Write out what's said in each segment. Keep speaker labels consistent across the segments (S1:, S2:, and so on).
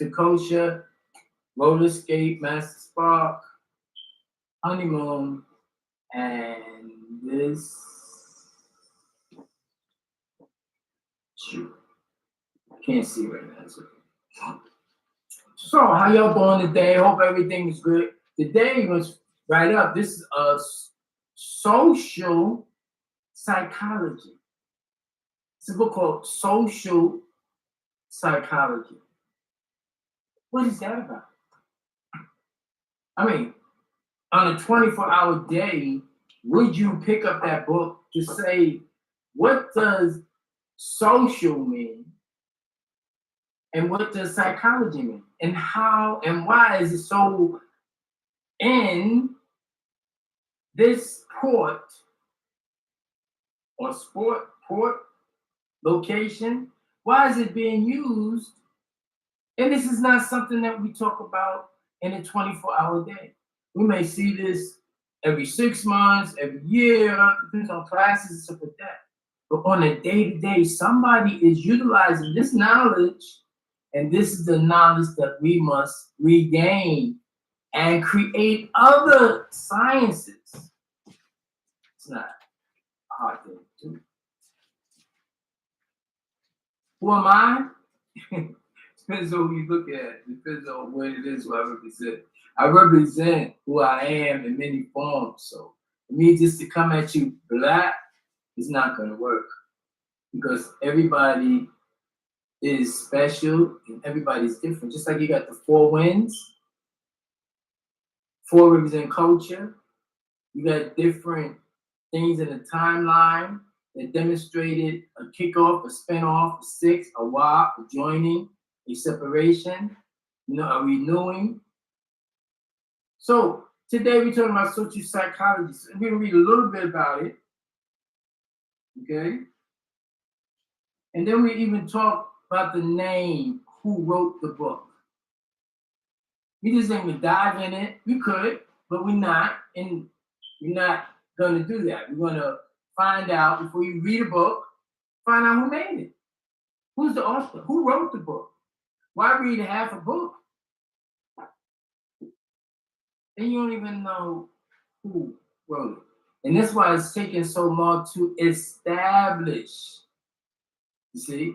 S1: Takosha, Roller Skate, Master Spark, Honeymoon, and this. Shoot, I can't see right now. So, how y'all doing today? Hope everything is good. Today was right up. This is social psychology. It's a book called Social Psychology. What is that about? I mean, on a 24-hour day, would you pick up that book to say, what does social mean? And what does psychology mean? And how and why is it so in this port or port location? Why is it being used? And this is not something that we talk about in a 24-hour day. We may see this every 6 months, every year, depends on classes and stuff like that. But on a day-to-day, somebody is utilizing this knowledge, and this is the knowledge that we must regain and create other sciences. It's not a hard thing to do. Who am I? Depends on who you look at. Depends on what it is who I represent. I represent who I am in many forms. So for me just to come at you black is not going to work, because everybody is special and everybody's different. Just like you got the 4 winds, 4 represent culture. You got different things in the timeline that demonstrated a kickoff, a spin-off, a 6, a WAP, a joining, a separation, a renewing. So today we're talking about social psychology. So we're going to read a little bit about it. Okay? And then we even talk about the name, who wrote the book. We just ain't gonna dive in it. We could, but we're not. And we're not going to do that. We're going to find out, before you read a book, find out who made it. Who's the author? Who wrote the book? Why read half a book? And you don't even know who wrote it. And that's why it's taking so long to establish, you see,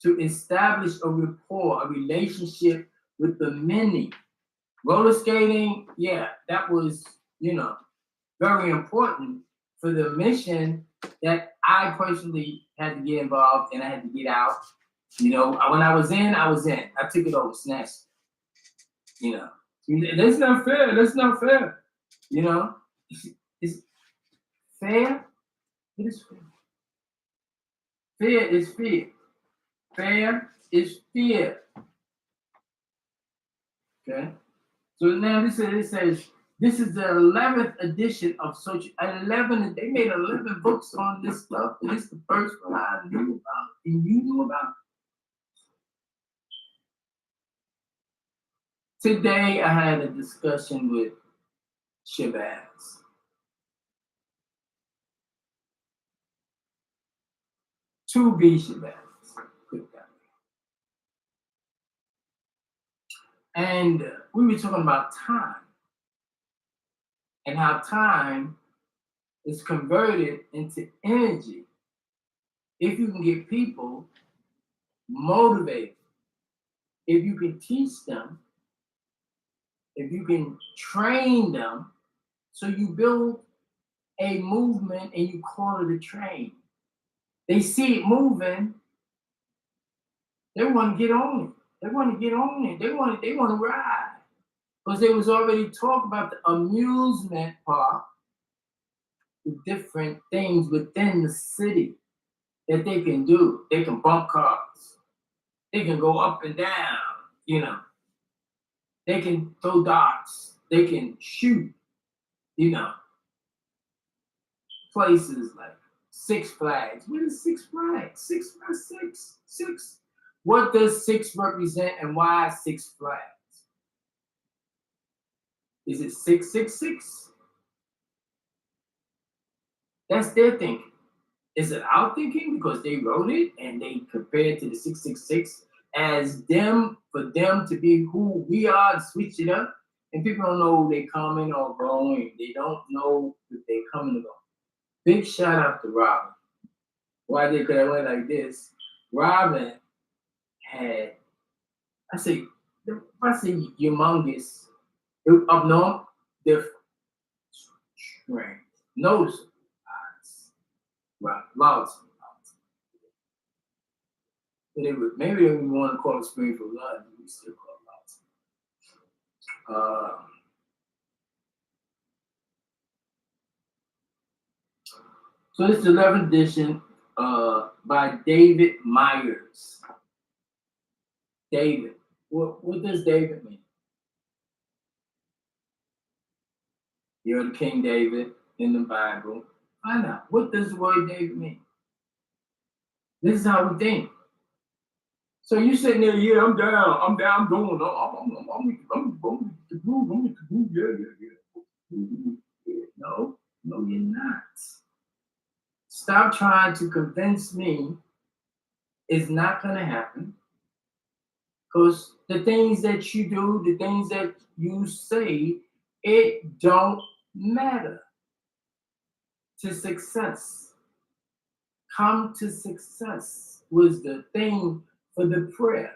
S1: to establish a rapport, a relationship with the many. Roller skating, yeah, that was, very important for the mission that I personally had to get involved and I had to get out. When I was in, I was in. I took it over, snatched. That's not fair. That's not fair. It's fair. It is fair. Fear is fear. Fair is fear. Okay. So now it says this is the 11th edition of social. 11. They made 11 books on this stuff, and this is the first one I knew about, and you knew about. Today I had a discussion with Shabazz. To be Shabazz. And we were talking about time and how time is converted into energy if you can get people motivated, if you can teach them, if you can train them. So you build a movement and you call it a train. They see it moving, they want to get on it. They want to get on it. They want to ride. Because there was already talk about the amusement park, the different things within the city that they can do. They can bump cars. They can go up and down, They can throw darts. They can shoot, Places like Six Flags. What is Six Flags? 6 by 6. 6. What does 6 represent and why 6 Flags? Is it 666? That's their thinking. Is it our thinking because they wrote it and they compared to the 666 as them, for them to be who we are and switch it up. And people don't know who they coming or going. They don't know if they coming or going. Big shout out to Robin. Why did I went like this? Robin had, I say humongous, up north, different, strange, noticeable eyes. Right, lots. But maybe they would want to call it Springfield Lodge, we still call it lots. So this is the 11th edition by David Myers. David. What does David mean? You're the King David in the Bible. Find out. What does the word David mean? This is how we think. So you sitting there, yeah, I'm doing, I'm with the groove, yeah. No, you're not. Stop trying to convince me it's not gonna happen. Because the things that you do, the things that you say, it don't matter to success. Come to success was the thing for the prayer,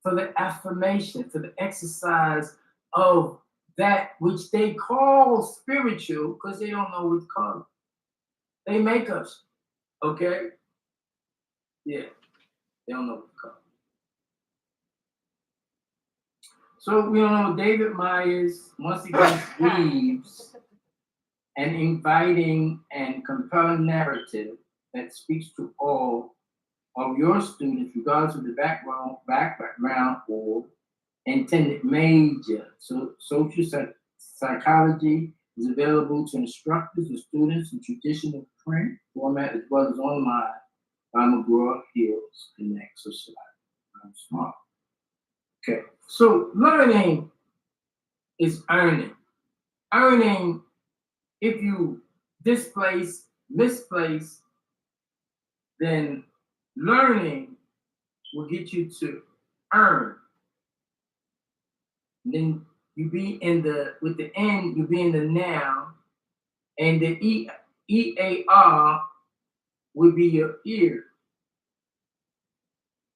S1: for the affirmation, for the exercise of that which they call spiritual, because they don't know what to call it. They make us, okay? Yeah, they don't know what to call it. So we don't know, David Myers, once again, weaves an inviting and compelling narrative that speaks to all of your students, regardless of the background or intended major. So social psychology is available to instructors and students in traditional print format as well as online by McGraw-Hill's Connect Society. I'm smart. Okay, so learning is earning. Earning, if you misplace, then learning will get you to earn. And then you be in the, with the end, you be in the now, and the EAR would be your ear.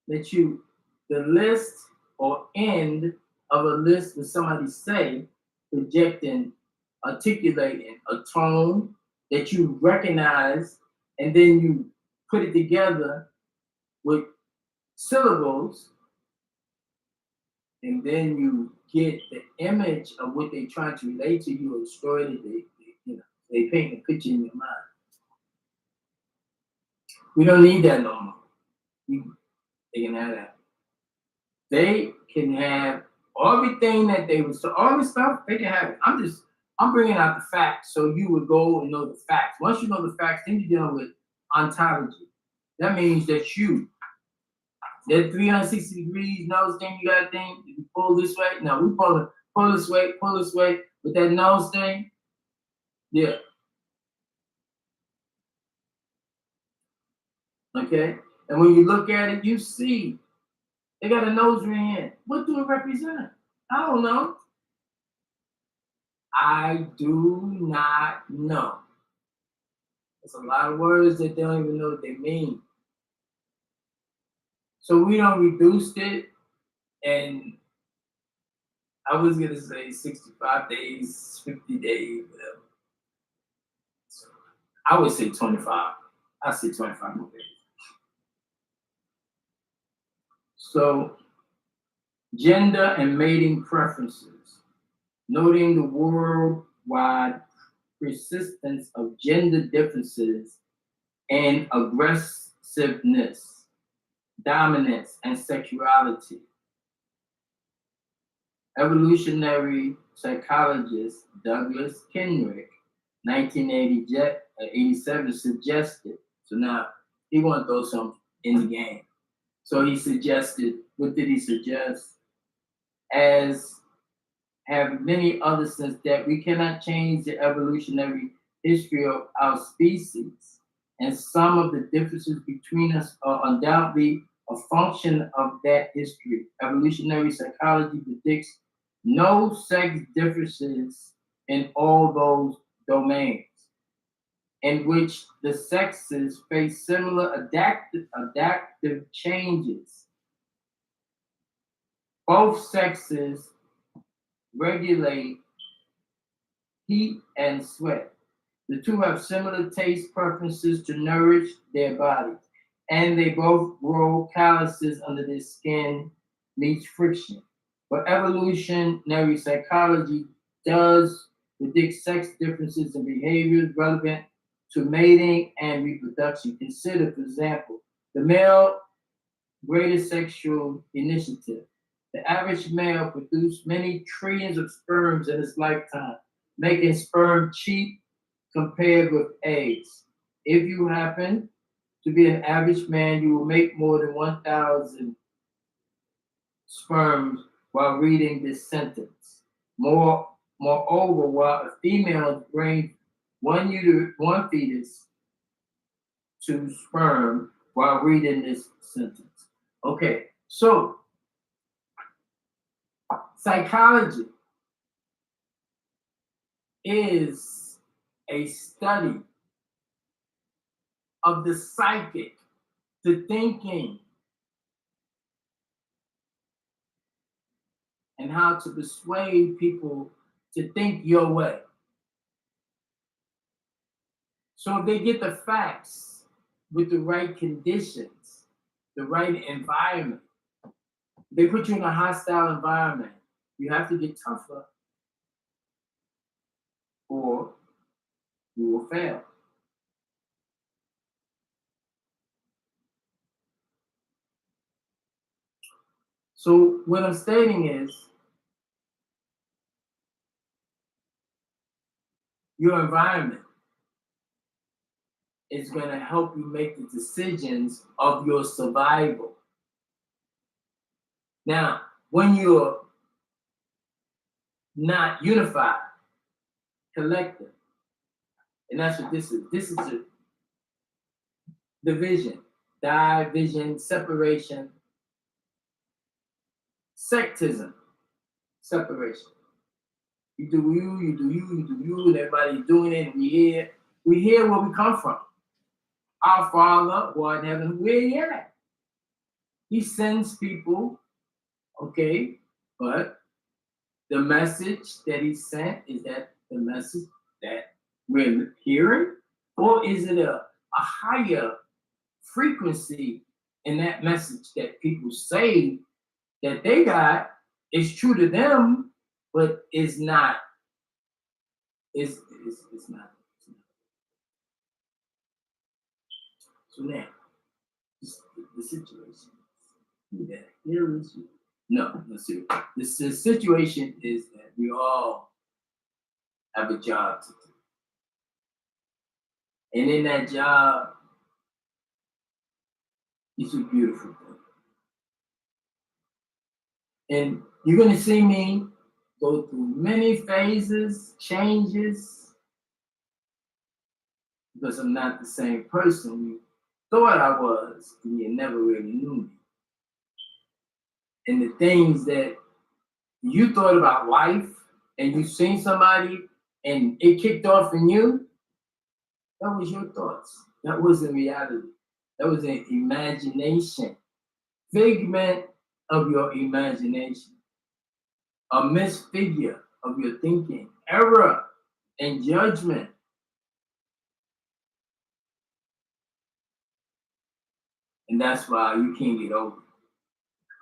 S1: That you, the list or end of a list when somebody say, projecting, articulating a tone that you recognize, and then you put it together with syllables, and then you get the image of what they're trying to relate to you, or the story that they paint a picture in your mind. We don't need that no more. They can have that. They can have everything that they was, so all this stuff, they can have it. I'm bringing out the facts so you would go and know the facts. Once you know the facts, then you're dealing with ontology. That means that that 360 degrees nose thing you got to think, you pull this way. No, we pull this way, with that nose thing. Yeah. Okay. And when you look at it, you see they got a nose ring in. What do it represent? I don't know. I do not know. There's a lot of words that they don't even know what they mean. So we don't reduce it, and I was gonna say 65 days, 50 days, whatever. So I would say 25. I say 25 more days. So gender and mating preferences, noting the worldwide persistence of gender differences and aggressiveness, dominance, and sexuality. Evolutionary psychologist Douglas Kenrick, 1987, suggested, so now he want to throw something in the game. So he suggested, what did he suggest? As have many others since that, we cannot change the evolutionary history of our species, and some of the differences between us are undoubtedly a function of that history. Evolutionary psychology predicts no sex differences in all those domains, in which the sexes face similar adaptive changes. Both sexes regulate heat and sweat. The two have similar taste preferences to nourish their bodies, and they both grow calluses under their skin meets friction. But evolutionary psychology does predict sex differences in behaviors relevant to mating and reproduction. Consider, for example, the male greater sexual initiative. The average male produced many trillions of sperms in his lifetime, making sperm cheap compared with eggs. If you happen to be an average man, you will make more than 1,000 sperms while reading this sentence. Moreover, while a female brings one fetus to sperm while reading this sentence. Okay, so psychology is a study of the psychic, the thinking, and how to persuade people to think your way. So if they get the facts with the right conditions, the right environment, they put you in a hostile environment, you have to get tougher or you will fail. So what I'm stating is your environment is going to help you make the decisions of your survival. Now, when you're not unified, collective, and that's what this is. This is a division, division, separation, sectism, separation. You do you, you do you, you do you, and everybody's doing it, and we hear where we come from. Our Father who art in heaven, where he at? He sends people, okay, but the message that he sent, is that the message that we're hearing? Or is it a higher frequency in that message that people say that they got is true to them, but is not, is not. So now, the situation, who the hell is you? No, let's see. The situation is that we all have a job to do. And in that job, it's a beautiful thing. And you're going to see me go through many phases, changes, because I'm not the same person you thought I was, and you never really knew me. And the things that you thought about life, and you seen somebody, and it kicked off in you, that was your thoughts. That wasn't reality. That was an imagination, figment of your imagination, a misfigure of your thinking, error and judgment. And that's why you can't get over it.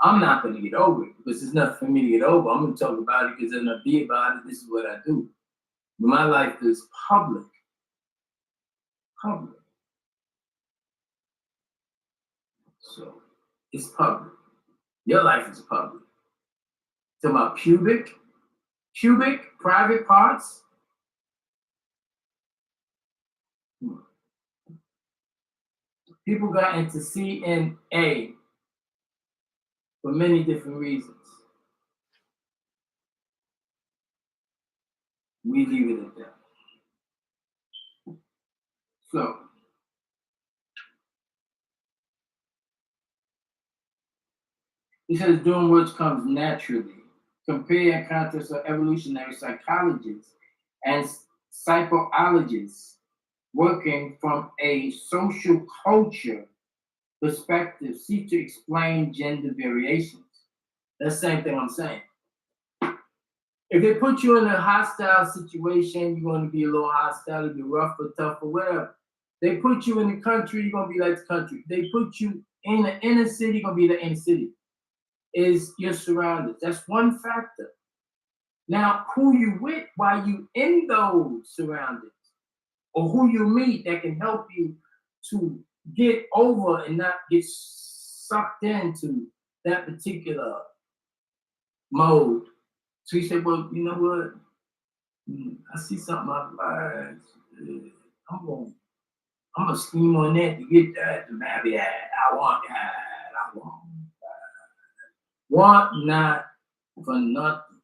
S1: I'm not going to get over it because there's nothing for me to get over. I'm going to talk about it because I'm going to be about it. This is what I do. My life is public. Public. So it's public. Your life is public. To my pubic, private parts. People got into CNA for many different reasons. We leave it at that. So It says doing which comes naturally. Compare and contrast of evolutionary psychologists and psychologists working from a social culture perspective seek to explain gender variations. That's the same thing I'm saying. If they put you in a hostile situation, you're going to be a little hostile, be rough or tough or whatever. They put you in the country, you're going to be like the country. They put you in the inner city, you're going to be the inner city. Is your surroundings. That's one factor. Now, who you with while you in those surroundings, or who you meet that can help you to get over and not get sucked into that particular mode. So you say, well, you know what? I see something I like. I'm gonna scheme on that to get that, to marry that. I want that. I want that. Want not for nothing.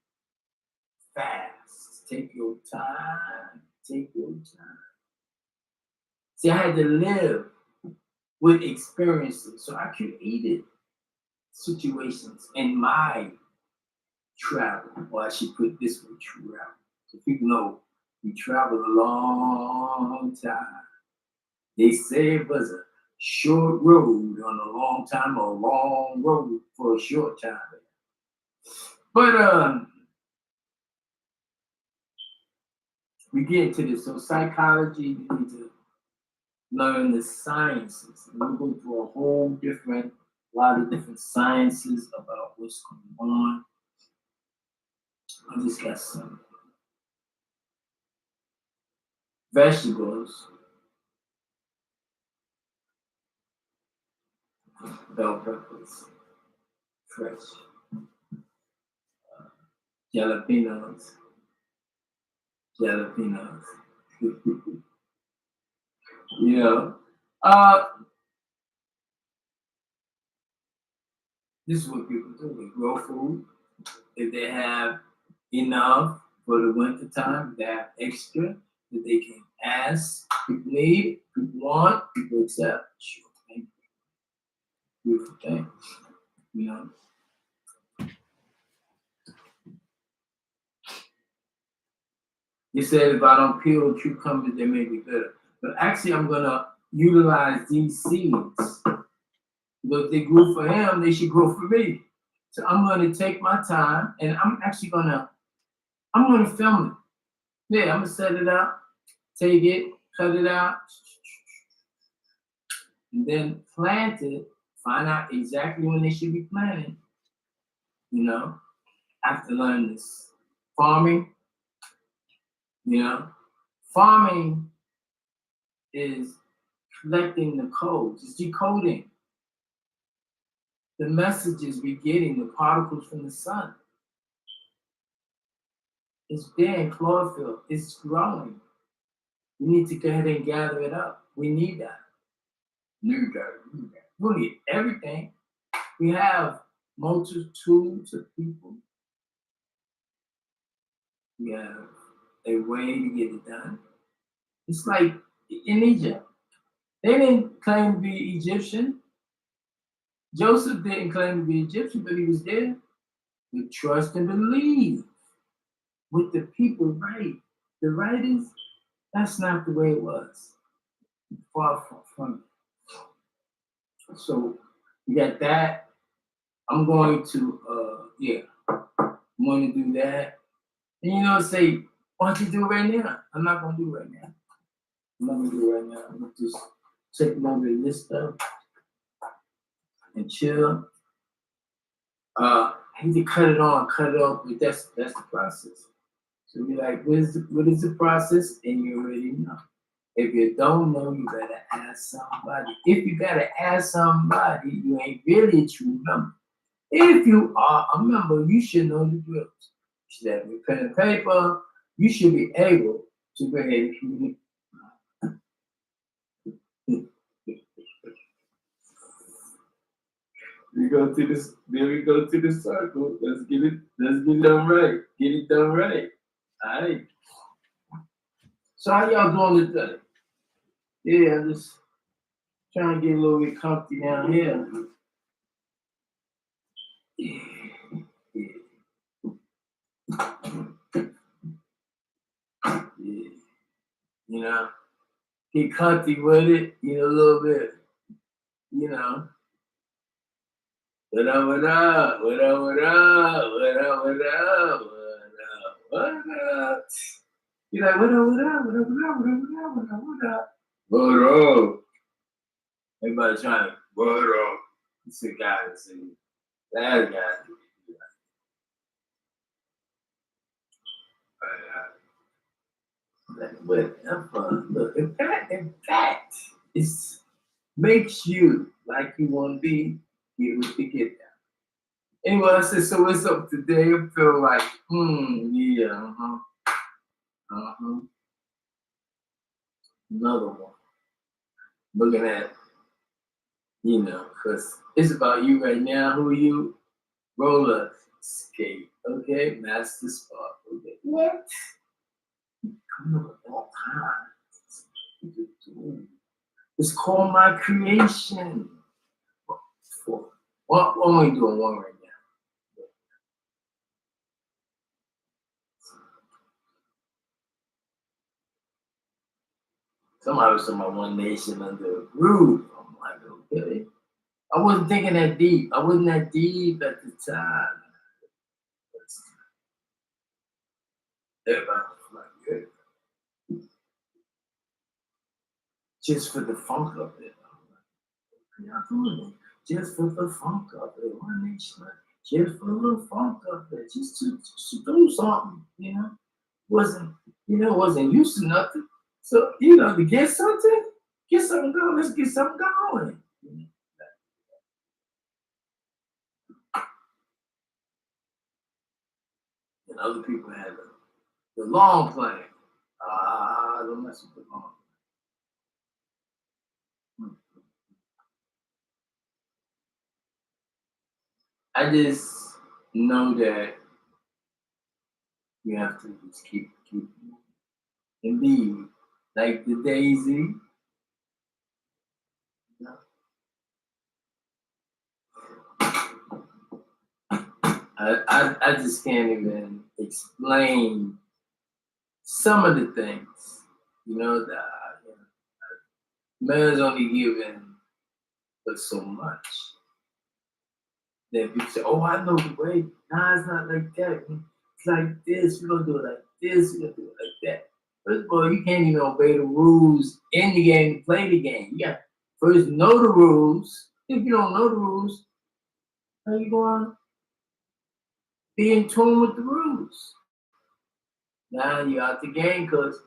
S1: Fast. Take your time. Take your time. See, I had to live with experiences. So I created situations in my travel, or I should put this way, travel. So people know we traveled a long time. They say it was a short road on a long time, or a long road for a short time. But we get into this. So psychology, you need to learn the sciences. And we'll go through a lot of different sciences about what's going on. I just got some vegetables, bell peppers, fresh, jalapenos, you know, this is what people do. They grow food. If they have enough for the winter time, they have extra that they can ask. People need, people want, people accept. Sure, thank you. Beautiful thing, you know. You said if I don't peel cucumbers, they may be bitter. But actually, I'm gonna utilize these seeds. But if they grew for him, they should grow for me. So I'm gonna take my time, and I'm gonna film it. Yeah, I'm gonna set it up, take it, cut it out, and then plant it. Find out exactly when they should be planted. You know, I have to learn this. Farming, you know, farming is collecting the codes, it's decoding the messages we're getting, the particles from the sun. It's there in chlorophyll, it's growing. We need to go ahead and gather it up. We need that. Need that. We need everything. We have multitudes of people. We have a way to get it done. It's like in Egypt. They didn't claim to be Egyptian. Joseph didn't claim to be Egyptian, but he was there. We trust and believe with the people right. The writers, that's not the way it was. Far from it. So we got that. I'm going to I'm going to do that. And say, why don't you do it right now? I'm not going to do it right now. I'm not going to do it right now. I'm going to just take a moment of this stuff and chill. I need to cut it off, but that's the process. So be like, what is the process? And you already know. If you don't know, you better ask somebody. If you gotta ask somebody, you ain't really a true member. If you are a member, you should know the drills. You should have your pen and paper. You should be able to go ahead and communicate. We go to this. Then we go to the circle. Let's get it done right. Get it done right. All right. So how y'all doing today? Yeah, I'm just trying to get a little bit comfy down here. Yeah. You know, get comfy with it, a little bit, you know. What up, what up, what up, what up, what up, what up, what up, what up? You're like, what up, what up, what up, what up, what up, what up, what up, what up? What up? Everybody trying to, what up? It's a guy that's in that guy. Whatever. Look, in fact, it makes you like you want to be, get what you get down. Anyway, I said, so what's up today? I feel like, yeah, another one. Looking at, because it's about you right now. Who are you? Roller skate, okay? Master Spark, okay? What? Come on, all kinds. It's called my creation. What am I doing one right now? Somebody was talking about one nation under a roof. I'm like, okay. I wasn't thinking that deep. I wasn't that deep at the time. Everybody was like, yeah. Just for the funk of it. Y'all doing it. Just for the funk of it. One nation. Just for the funk of it. Just to do something, Wasn't used to nothing. So, to get something going, let's get something going. And other people had the long plan. Don't mess with the long plan. I just know that you have to just keep and be like the daisy. I just can't even explain some of the things, that man's only given but so much. Then people say, oh, I know the way. Nah, it's not like that. It's like this. We're going to do it like this. We're going to do it like that. First of all, you can't even obey the rules in the game to play the game. You got to first know the rules. If you don't know the rules, how you going to be in tune with the rules? Now you're out the game because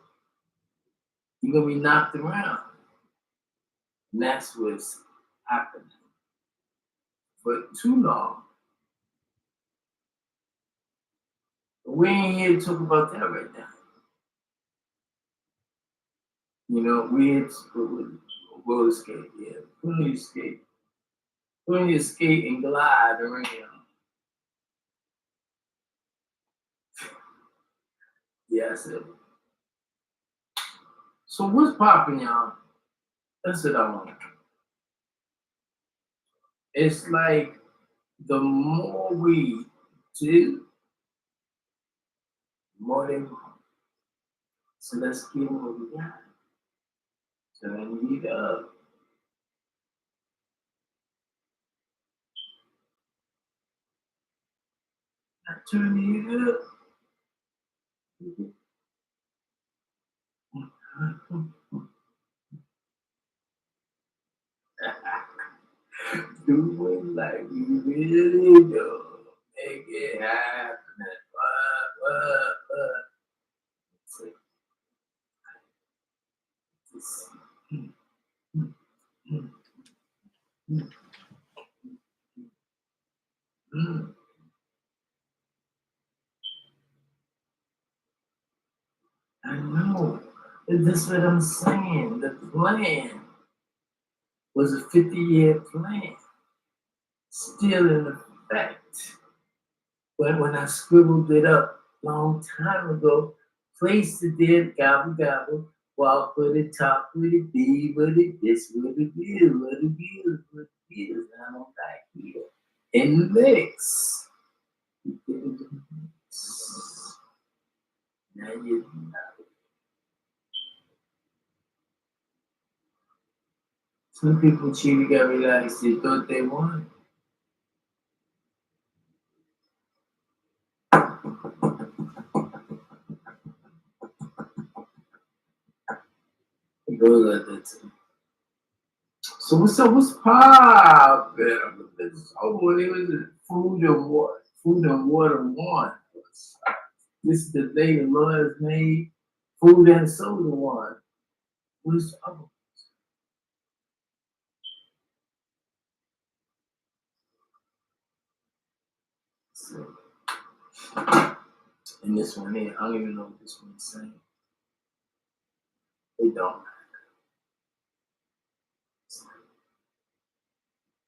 S1: you're going to be knocked around. And that's what's happening for too long. But we ain't here to talk about that right now. We roller skate, yeah. Put on your skate. Put on your skate and glide around. Yeah, I said. So what's popping, y'all? That's what I want. It's like the more we do, the more they want. So let's give them what we got. Turn it up. Turn it up. Do it like we really do. Make it happen. What? I know. That's what I'm saying. The plan was a 50-year plan, still in effect. But when I scribbled it up a long time ago, placed it there, gobble, walk with it, talk with it, be with it, this with it is, what it is, what it is. Now I'm back here in the mix. And you, some people cheated, got relaxed, they thought they won. It goes like that too. So what's up? What's poppin'? Oh, it was food and water. Food and water one. This is the day the Lord has made. Food and soda one. What's up? So, and this one here, I don't even know what this one's saying. They don't.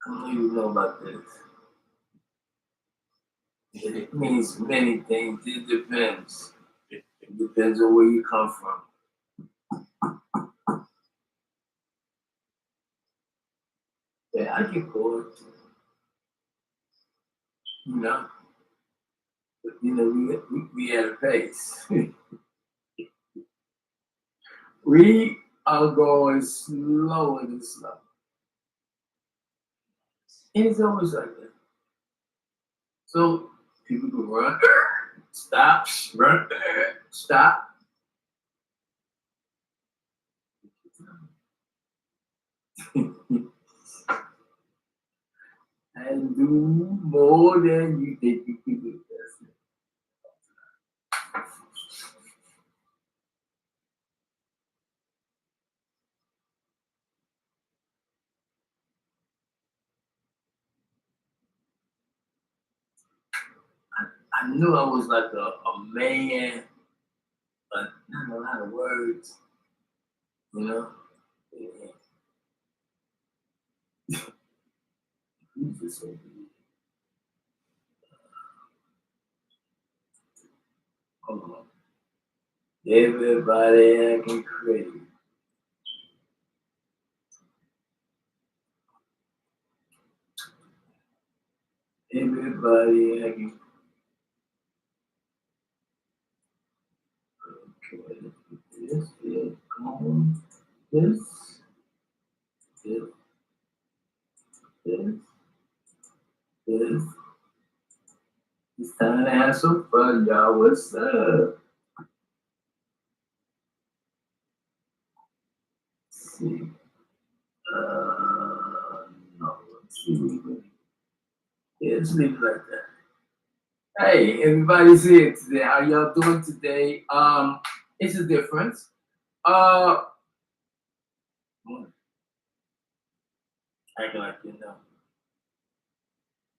S1: I don't even know about this. It means many things. It depends. It depends on where you come from. Yeah, I get bored. You know, but, you know, we at a pace. We are going slower than slow. And it's always like that. So people can run, stop, run, stop. And do more than you think you can do. I knew I was like a man, but not a lot of words, you know. Yeah. He's just so good. Hold on. Everybody acting crazy. Everybody acting. Okay. This is on. This. This. This. This. It's time to have some fun, y'all. What's up? Let's see. No. Let's see. Yeah, let's leave it like that. Hey, everybody's here today. How y'all doing today? It's a difference. Uh, acting like you know.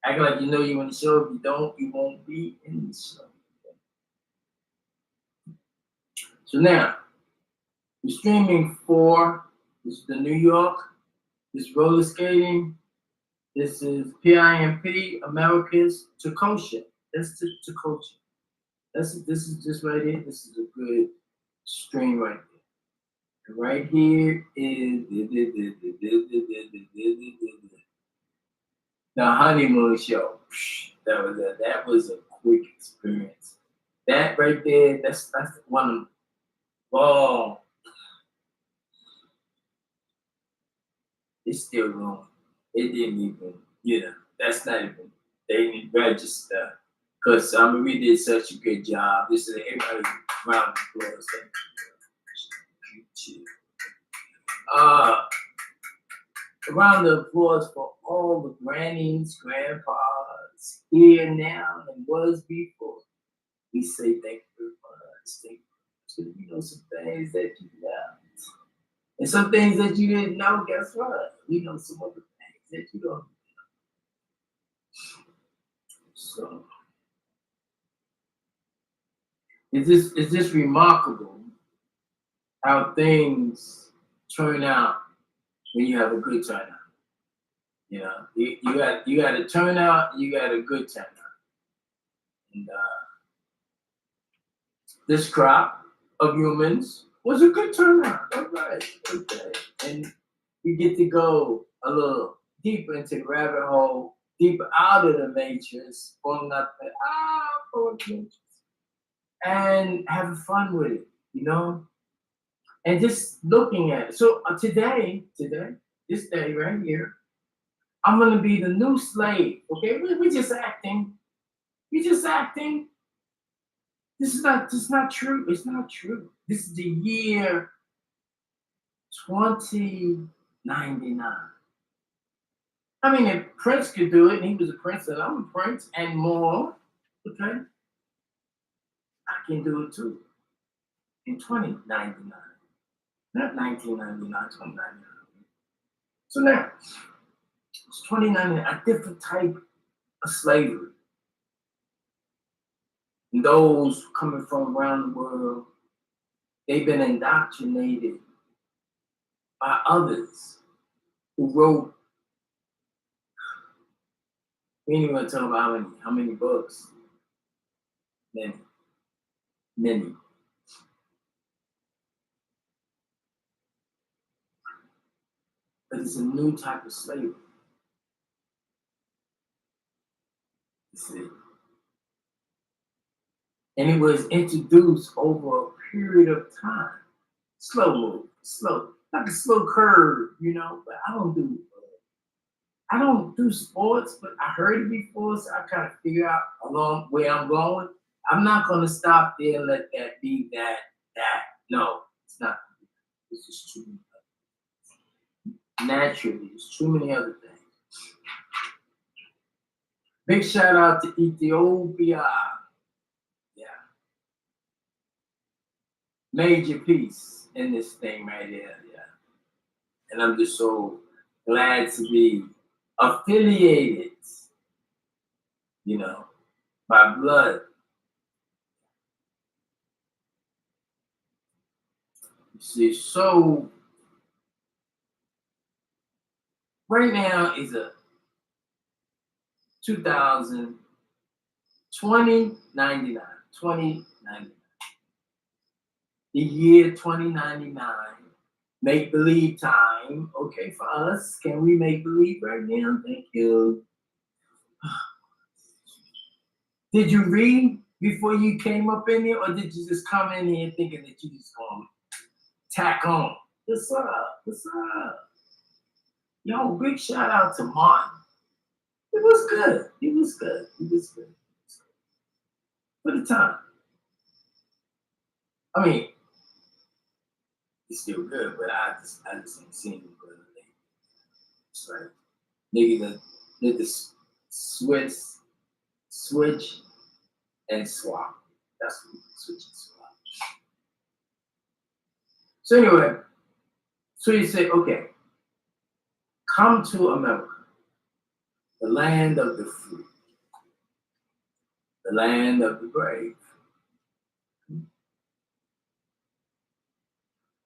S1: Acting like you know you in the show. If you don't, you won't be in the show. So now, we're streaming for this is the New York, this roller skating, this is PIMP, America's Takosha. That's Takosha. This is just right here. This is a good stream right there. And right here is the honeymoon show. That was a quick experience. That right there, that's one of them. Oh, it's still wrong. It didn't even, that's not even, they didn't register. Because we did such a good job. This is everybody around the applause. Uh, round of applause for all the grannies, grandpas here now and was before. We say thank you very much. Thank you. You know some things that you know. And some things that you didn't know, guess what? We know some other things that you don't know. So it's just remarkable how things turn out when you have a good turnout. You know, you got a turnout, you got a good turnout. And this crop of humans was a good turnout. All right, okay. And we get to go a little deeper into the rabbit hole, deeper out of the matrix, for nothing. For matrix. and having fun with it, you know, and just looking at it. So today, this day right here, I'm gonna be the new slave. Okay, we're just acting. We're just acting. This is not true. It's not true. This is the year 2099. I mean, if Prince could do it, and he was a prince, and I'm a prince, and more, okay, I can do it too. In 2099. Not 1999, 2099. So now, it's 2099, a different type of slavery. And those coming from around the world, they've been indoctrinated by others who wrote, we ain't even talk about how many books. Many, many. But it's a new type of slavery. You see? And it was introduced over a period of time. Slow move, slow, like a slow curve, you know. But I don't do sports, but I heard it before, so I kind of figure out along where I'm going. I'm not gonna stop there and let that be that. No, it's not. It's just too naturally. There's too many other things. Big shout out to Ethiopia. Yeah. Major piece in this thing right here. Yeah. And I'm just so glad to be affiliated, you know, by blood. You see, so right now is a 2099. The year 2099. Make believe time. Okay, for us, can we make believe right now? Thank you. Did you read before you came up in here, or did you just come in here thinking that you just gonna tack on? What's up? What's up? Yo, big shout out to Martin. It was good. It was good. It was good. For the time. I mean, it's still good, but I just ain't seen it. But it's like nigga that did the switch and swap. That's what switch and swap. So anyway, so you say, okay, come to America, the land of the free, the land of the brave.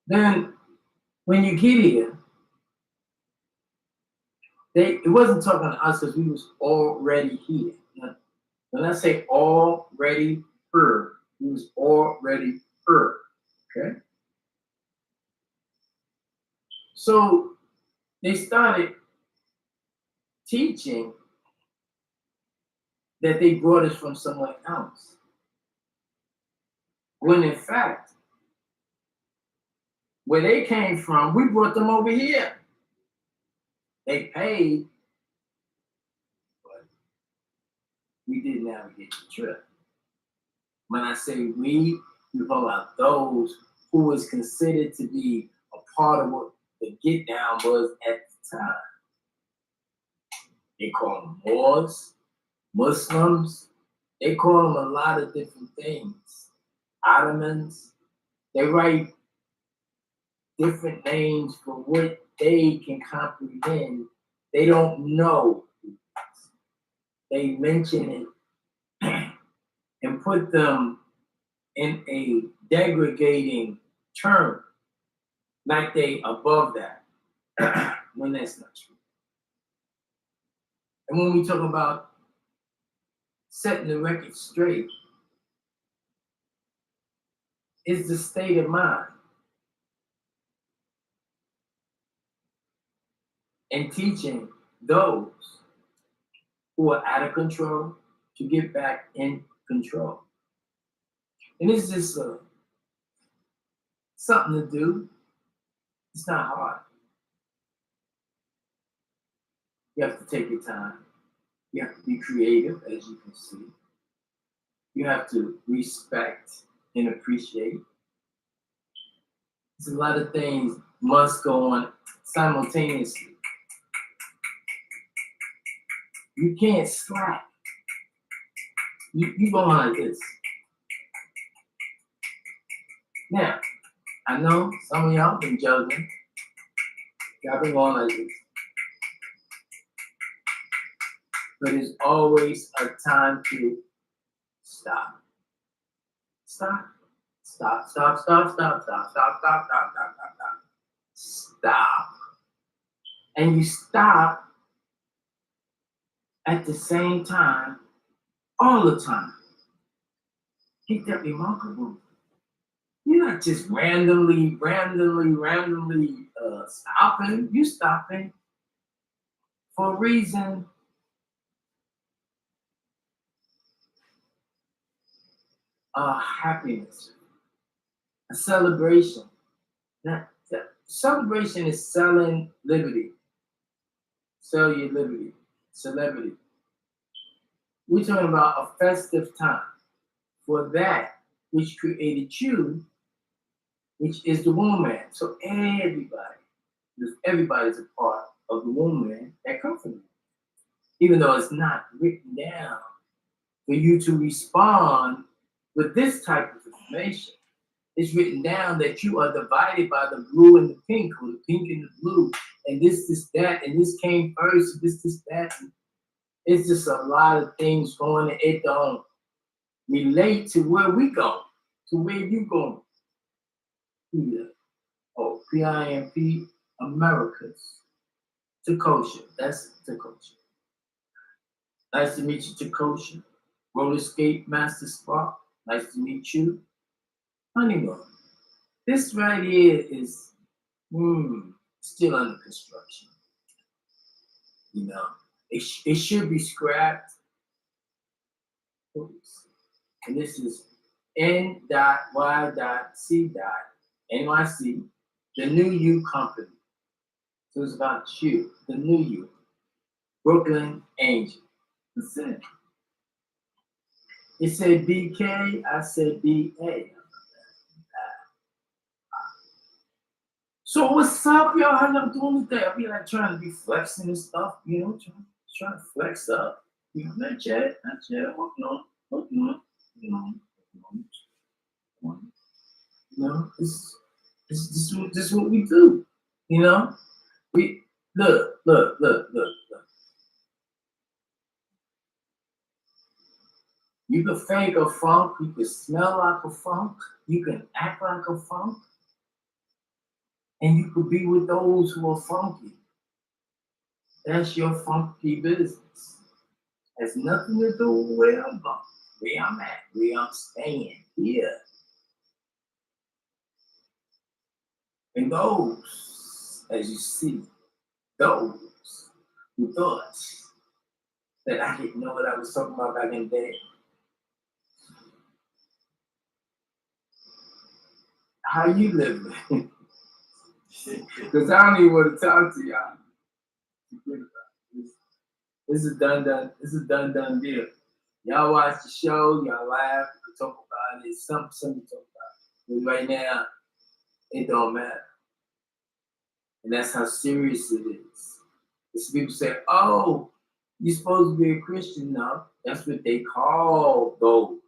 S1: Then when you get here, it wasn't talking to us because we was already here. When I say already here, we was already here. Okay? So they started teaching that they brought us from somewhere else. When in fact, where they came from, we brought them over here. They paid, but we didn't navigate the trip. When I say we talk about those who was considered to be a part of what the get down was at the time. They call them Moors, Muslims. They call them a lot of different things. Ottomans. They write different names for what they can comprehend. They don't know. They mention it and put them in a degrading term, like they above that, when that's not true. And when we talk about setting the record straight, it's the state of mind. And teaching those who are out of control to get back in control. And it's just something to do. It's not hard. You have to take your time. You have to be creative, as you can see. You have to respect and appreciate. There's a lot of things must go on simultaneously. You can't slack. You go on like this. Now, I know some of y'all been juggling. Y'all been going like this. But there's always a time to stop. Stop. Stop, stop, stop, stop, stop, stop, stop, stop, stop, stop, stop. Stop. And you stop at the same time all the time. Ain't that remarkable? You're not just randomly stopping. You stopping for a reason. Happiness, a celebration. Now, celebration is selling liberty. Sell your liberty, celebrity. We're talking about a festive time for that which created you, which is the womb man. So everybody's a part of the womb man that comes from you. Even though it's not written down for you to respond with this type of information. It's written down that you are divided by the blue and the pink, or the pink and the blue, and this, that, and this came first, and this, that. And it's just a lot of things going, and it don't relate to where we go, to where you going. Yeah. Oh, PIMP Americas. Takosha. That's Takosha. Nice to meet you, Takosha. Roller skate master spark. Nice to meet you. Honeymoon. This right here is still under construction. You know, it should be scrapped. And this is N.Y.C.NYC, the new you company. So it's about you, the new you. Brooklyn Angel. That's it. It said BK, I said BA. So what's up, y'all? How y'all doing today? I be like trying to be flexing and stuff, you know, trying to flex up. You know, not yet, working on, you know, this is what we do, you know. We look. You can fake a funk, you can smell like a funk, you can act like a funk, and you could be with those who are funky. That's your funky business. Has nothing to do with where I'm going, where I'm at, where I'm staying here. And those, as you see, those who thought that I didn't know what I was talking about back in the day. How you living? Because I don't even want to talk to y'all. This is done deal. Y'all watch the show, y'all laugh, we talk about it, something to talk about. But right now, it don't matter. And that's how serious it is. It's people say, oh, you're supposed to be a Christian now. That's what they call those.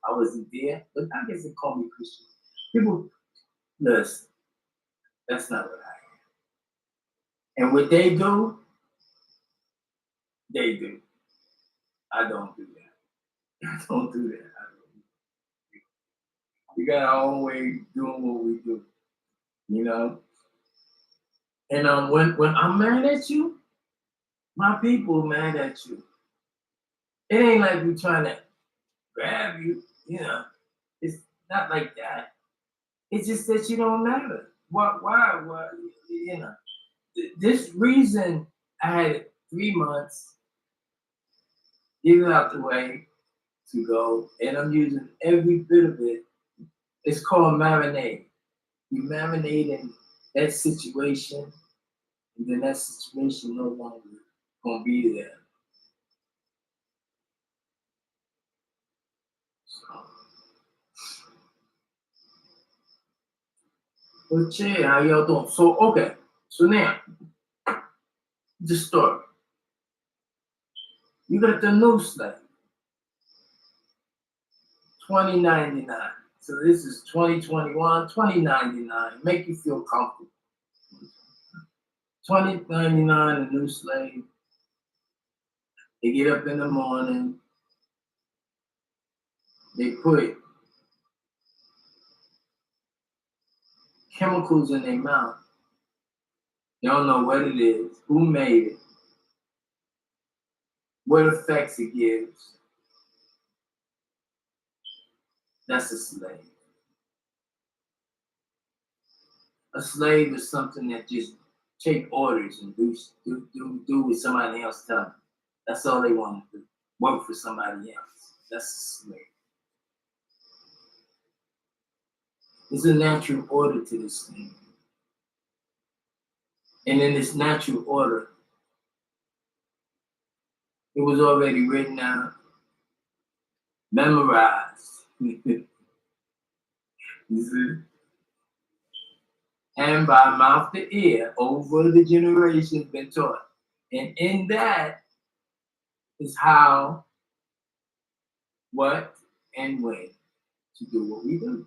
S1: I wasn't there, but I guess they call me Christian. People, listen, that's not what I am. And what they do, they do. I don't do that. I don't do that. We got our own way doing what we do, you know. And when I'm mad at you, my people mad at you. It ain't like we trying to grab you, you know. It's not like that. It's just that you don't matter. Why? You know. This reason I had 3 months, get it out the way to go, and I'm using every bit of it It's called marinade. You marinate in that situation, and then that situation no longer gonna be there. So, but yeah, how y'all doing? So okay, so now the story. You got the new slave, 2099. So this is 2021, 2099. Make you feel comfortable. 2099, a new slave. They get up in the morning. They put chemicals in their mouth. They don't know what it is, who made it, what effects it gives. That's a slave. A slave is something that just take orders and do what somebody else tells them. That's all they want to do. Work for somebody else. That's a slave. There's a natural order to this thing. And in this natural order, it was already written out, memorized. You see? And by mouth to ear, over the generations been taught. And in that is how, what, and when to do what we do.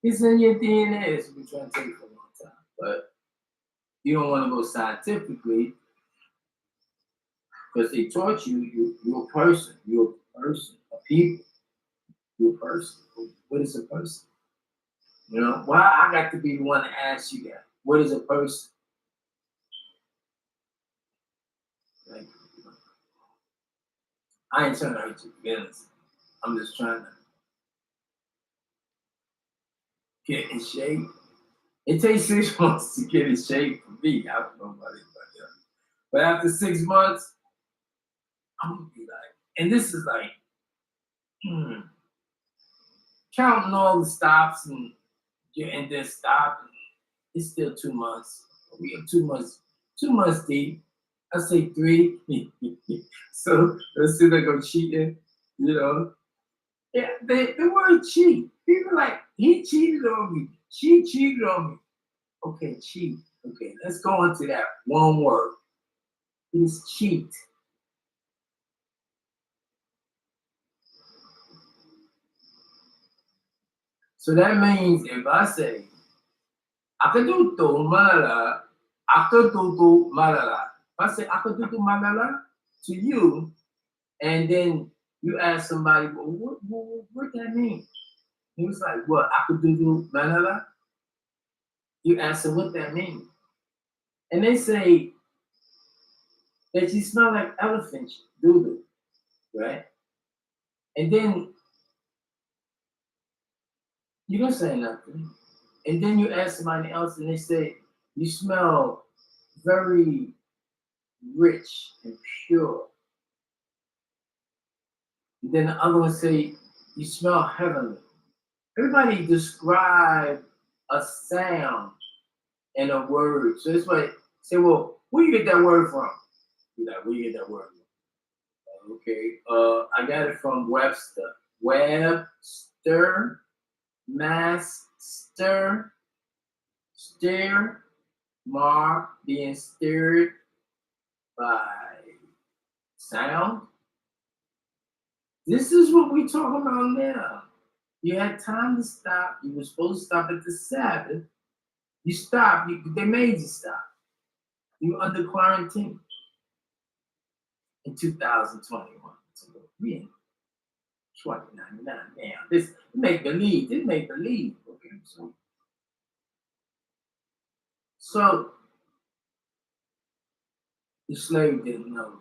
S1: It's in your DNA. That's what we're trying to take for a long time. But you don't want to go scientifically because they taught you're a person. You're a person, a people. You're a person. What is a person? You know, why I got to be the one to ask you that. What is a person? Like, I ain't trying to hurt your feelings. I'm just trying to get in shape. It takes 6 months to get in shape for me. I don't know about anybody else. But after 6 months, I'm gonna be like, and this is like, counting all the stops and then stop. It's still 2 months. We have 2 months deep. I say 3. So let's see, like I'm cheating, you know. Yeah, the word cheat. People like, he cheated on me. She cheated on me. Okay, cheat. Okay, let's go into that one word. It's cheat. So that means if I say, Akaduto malala, Akaduto malala. If I say Akaduto malala to you, and then you ask somebody, well, what that mean? He was like, what, Akaduto malala? You ask them what that means. And they say that you smell like elephant doo-doo, right? And then you don't say nothing. And then you ask somebody else and they say, you smell very rich and pure. And then the other one say, you smell heavenly. Everybody describe a sound and a word. So it's like, say, well, where you get that word from? You're like, where you get that word from? Okay, I got it from Webster. Webster, master, steer, mark, being steered by sound. This is what we talking about now. You had time to stop. You were supposed to stop at the Sabbath. You stopped. They made you stop. You were under quarantine in 2021. So we in 2099 now. This make believe. This make believe. Okay, so the slave didn't know,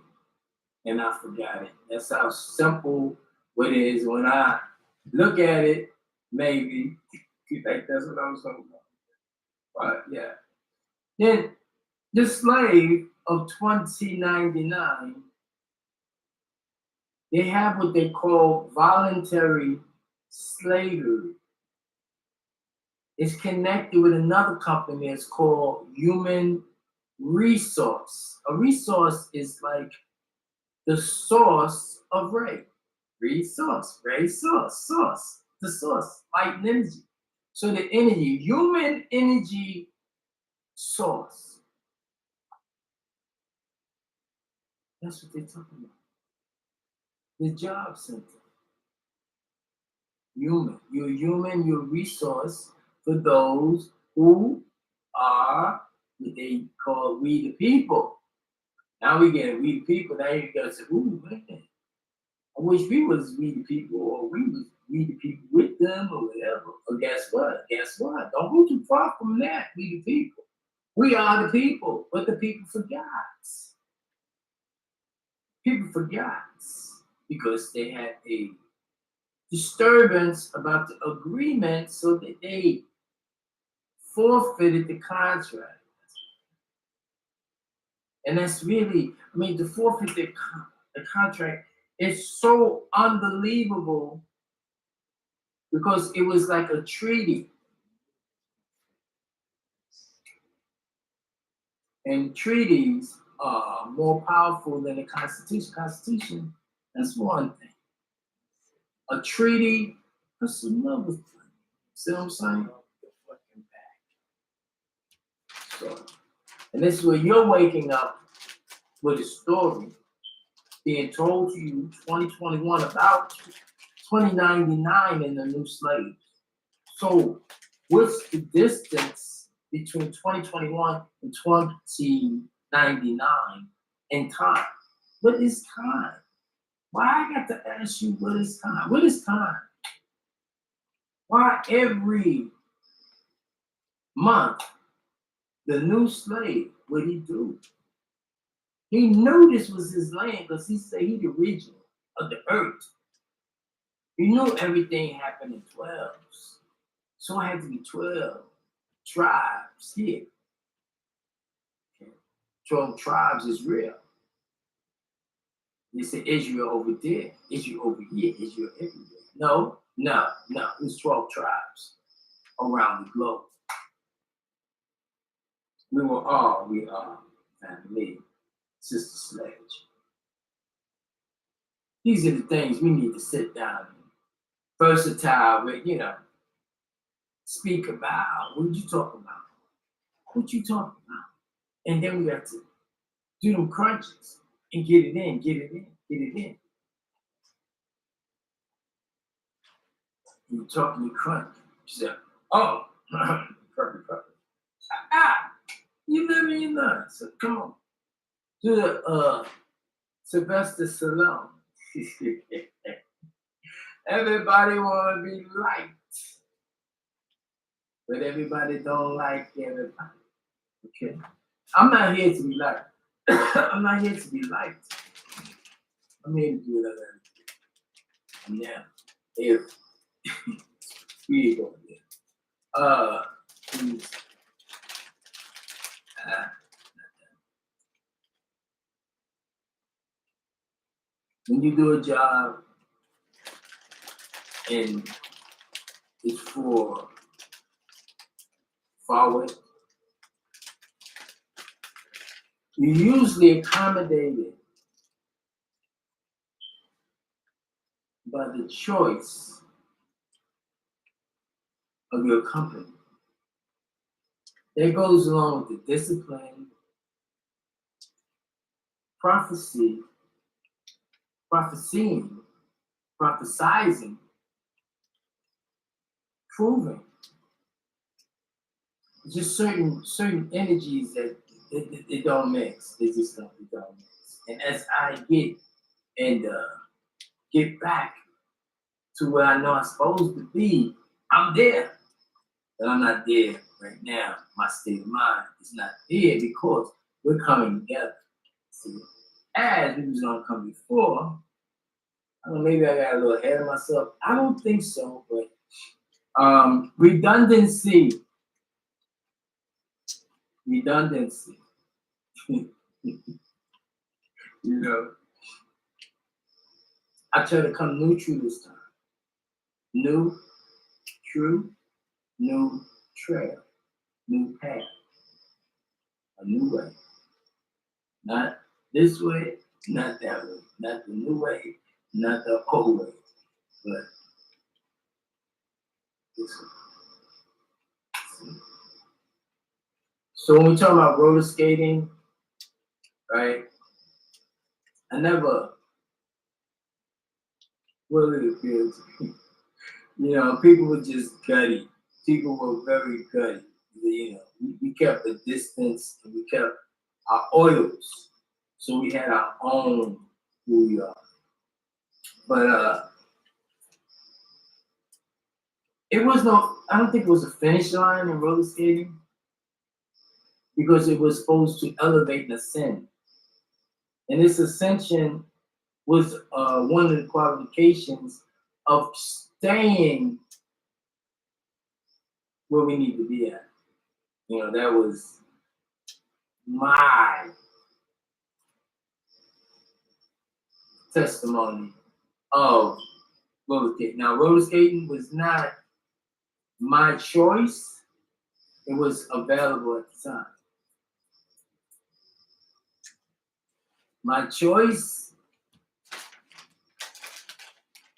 S1: and I forgot it. That's how simple it is. When I look at it, maybe you think that's what I was talking about. But yeah. Then the slave of 2099, they have what they call voluntary slavery. It's connected with another company that's called Human Resource. A resource is like the source of ray. Resource, ray source, the source, light and energy. So the energy, human energy source. That's what they're talking about. The job center. Human. You're human, you're resource for those who are what they call we the people. Now we get we the people. Now you gotta say, ooh, man. I wish we was we the people, or we was we the people with them, or whatever. But guess what? Guess what? Don't go too far from that. We the people. We are the people, but the people forgot. People forgot because they had a disturbance about the agreement, so that they forfeited the contract. And that's really, I mean, to forfeit the contract is so unbelievable because it was like a treaty. And treaties are more powerful than the Constitution. Constitution, that's one thing. A treaty, that's another thing. See what I'm saying? So, and this is where you're waking up with a story being told to you 2021 about 2099 in the new slaves. So what's the distance between 2021 and 2099 in time? What is time? Why I got to ask you what is time? What is time? Why every month the new slave, what he do? He knew this was his land because he said he the original of the earth. He knew everything happened in 12s. So it had to be 12 tribes here. 12 tribes is real. They say Israel over there, Israel over here, Israel everywhere. No. It's 12 tribes around the globe. We are family, sister sledge. These are the things we need to sit down and versatile with, speak about. What you talking about? What you talking about? And then we have to do them crunches and get it in. You talking, you crunch. She said, oh, perfect. You never you know. So come on. Do the Sylvester Stallone. Everybody wanna be liked, but everybody don't like everybody. Okay? I'm not here to be liked. I'm not here to be liked. I'm here to do what I gotta do. And now, if we ain't going there. Please. When you do a job and it's for forward, you usually accommodated by the choice of your company. That goes along with the discipline, prophesying, prophesizing, proving. Just certain energies that it don't mix. They just don't mix. And as I get back to where I know I'm supposed to be, I'm there. But I'm not there right now. My state of mind is not there because we're coming together. See, as we was gonna come before, I don't know, maybe I got a little ahead of myself. I don't think so, but redundancy. I try to come neutral this time. New, true, new, trail, new path, a new way. Not this way, not that way, not the new way, not the old way, but this way. So when we talk about roller skating, right? I never really appealed to me. People were just gutty. People were very gutty. We kept a distance and we kept our oils. So we had our own who we are. But I don't think it was a finish line in roller skating because it was supposed to elevate and ascend. And this ascension was one of the qualifications of staying where we need to be at. That was my testimony of roller skating. Now, roller skating was not my choice. It was available at the time. My choice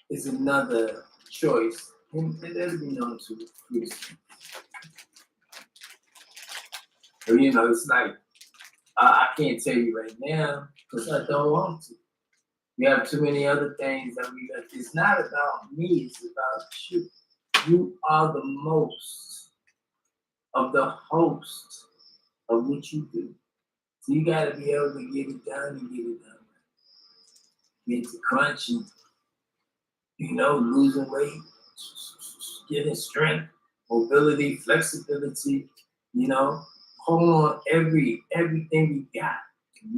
S1: is another choice. And that'll be known to you. It's like, I can't tell you right now because I don't want to. We have too many other things that we got. It's not about me, it's about you. You are the most of the host of what you do. So you got to be able to get it done and get it done. Get to crunching, losing weight, getting strength, mobility, flexibility, hold on everything we got,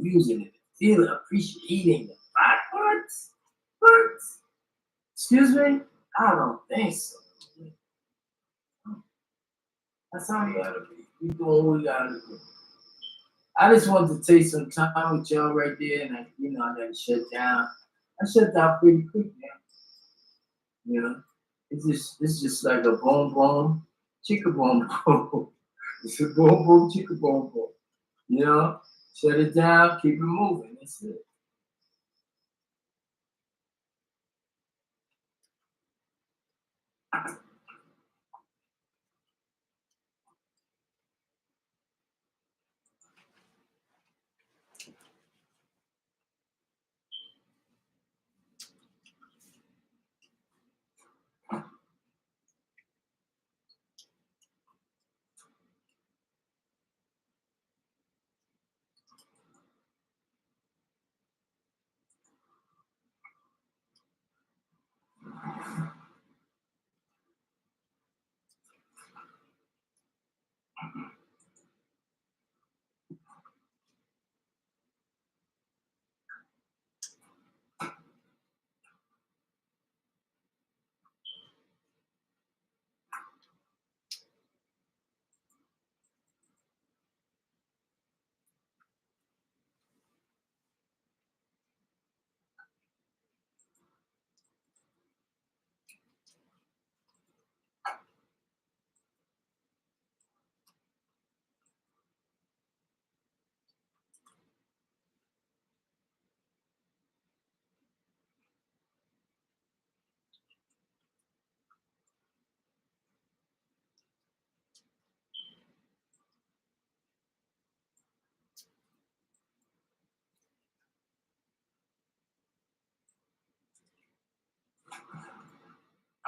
S1: using it, feeling, appreciating it. What? Excuse me? I don't think so. That's how you gotta be. We doing what we gotta do. I just wanted to take some time with y'all right there, and I gotta shut down. I shut down pretty quick now. It's just like a boom boom, chicka boom boom. It's a boom boom, chicka boom boom. Shut it down, keep it moving. That's it.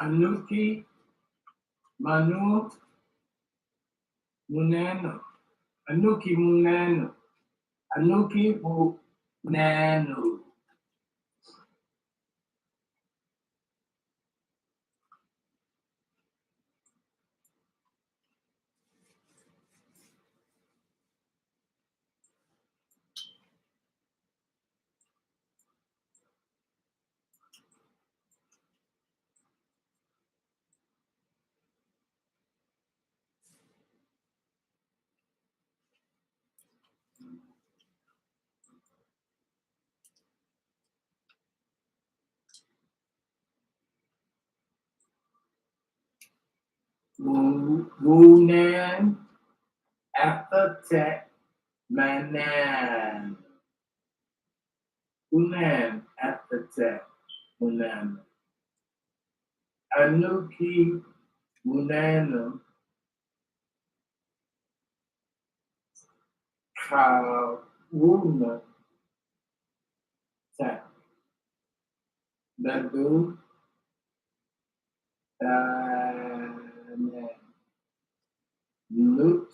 S1: Anuki, Manu, Munano. Anuki Munano. Anuki Munano. Wunan Apatek Manan. Wunan Apatek Wunan. Anuki Wunanum Kawuna Tak. Lagu Nuk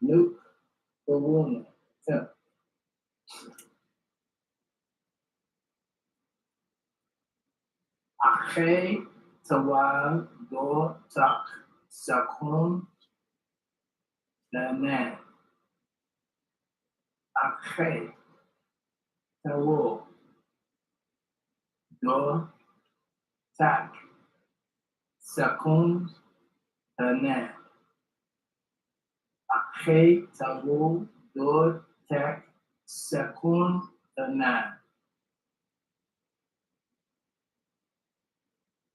S1: Nuk Kawuna Tak. Akhe Tawal Do Tak Sakun Lanan. Akhe Tawal Do Tak Sakun Lanan. Akhe Tawal Do Tak Sakun Lanan.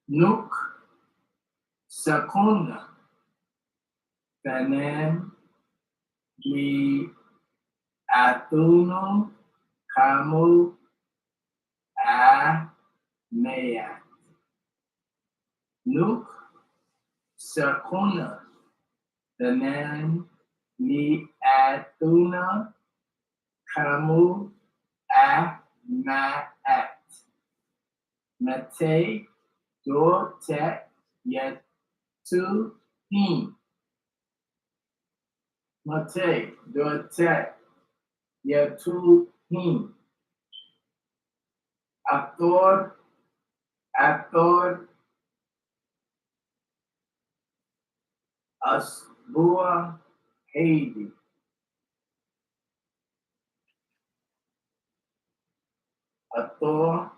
S1: Nuk Sakuna Lanan Li Atuno Kamu A Mea. Nuk Sakuna Lanan Li Atuna Kamu A Maat. Mate Do Tek Yatu Him. Mate Do Tek Yatu Him. Ator Asbua Haiti. Ator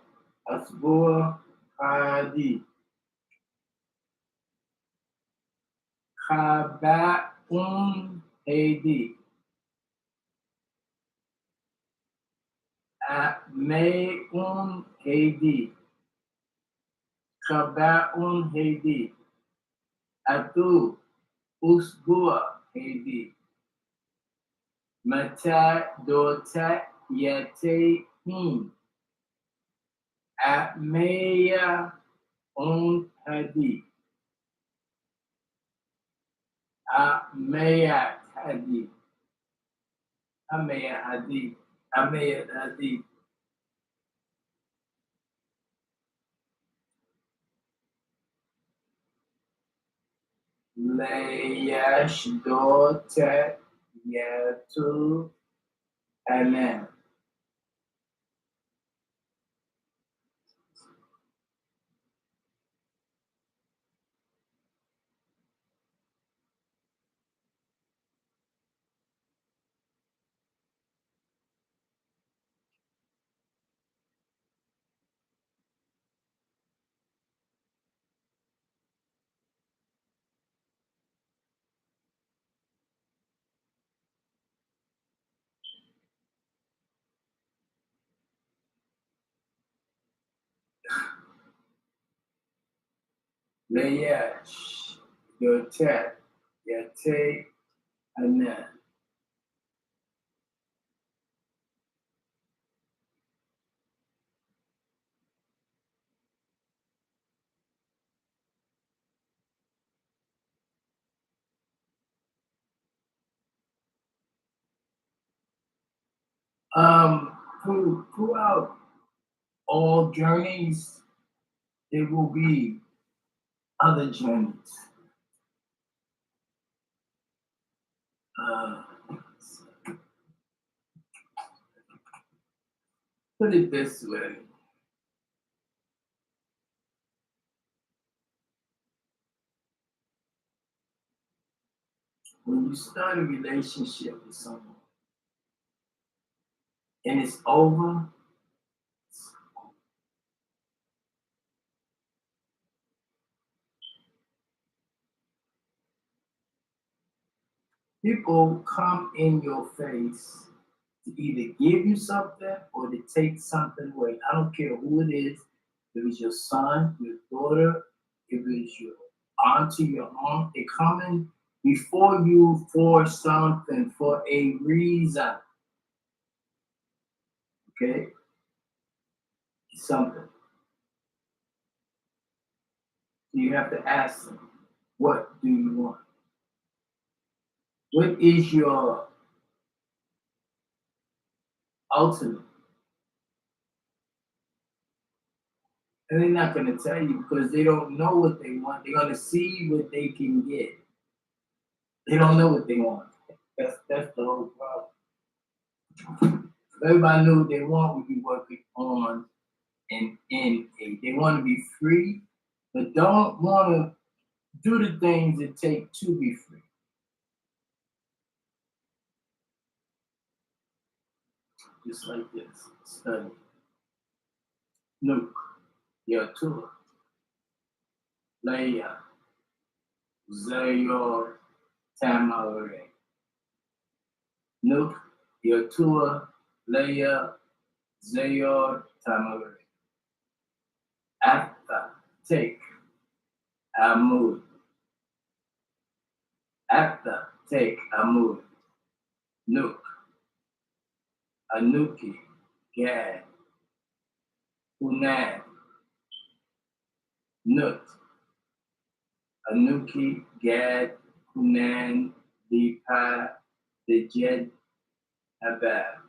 S1: Asbua Hadi. Khabaun Haiti. Ameun Haiti. Khabaun Haiti. Atu Usbua Haiti. Mata Dota Yate Him. Ameya Un Hadi. Ameya Hadi. Ameya Hadi. Ameya Hadi. Leyash Dota Yatu Amen. Leyash Dota Yate Amen. Throughout all journeys, there will be other journeys. Uh, put it this way. When you start a relationship with someone and it's over, people come in your face to either give you something or to take something away. I don't care who it is. If it's your son, your daughter, if it's your onto your own. They're coming before you for something, for a reason. Okay? Something. You have to ask them, what do you want? What is your ultimate? And they're not going to tell you because they don't know what they want. They're going to see what they can get. They don't know what they want. That's the whole problem. If everybody knew what they want, we'd be working on an NA. They want to be free, but don't want to do the things it takes to be free. Just like this. Study. Nuke. Yatua. Leia. Zayor. Tamare. Nuke. Yatua. Leia. Zayor. Tamare. After. Take. Amud. After. Take. Amud. Nuke. Anuki. Gad. Unan. Nut. Anuki, Gad, Hunan, Lipa, Dejed, Abab.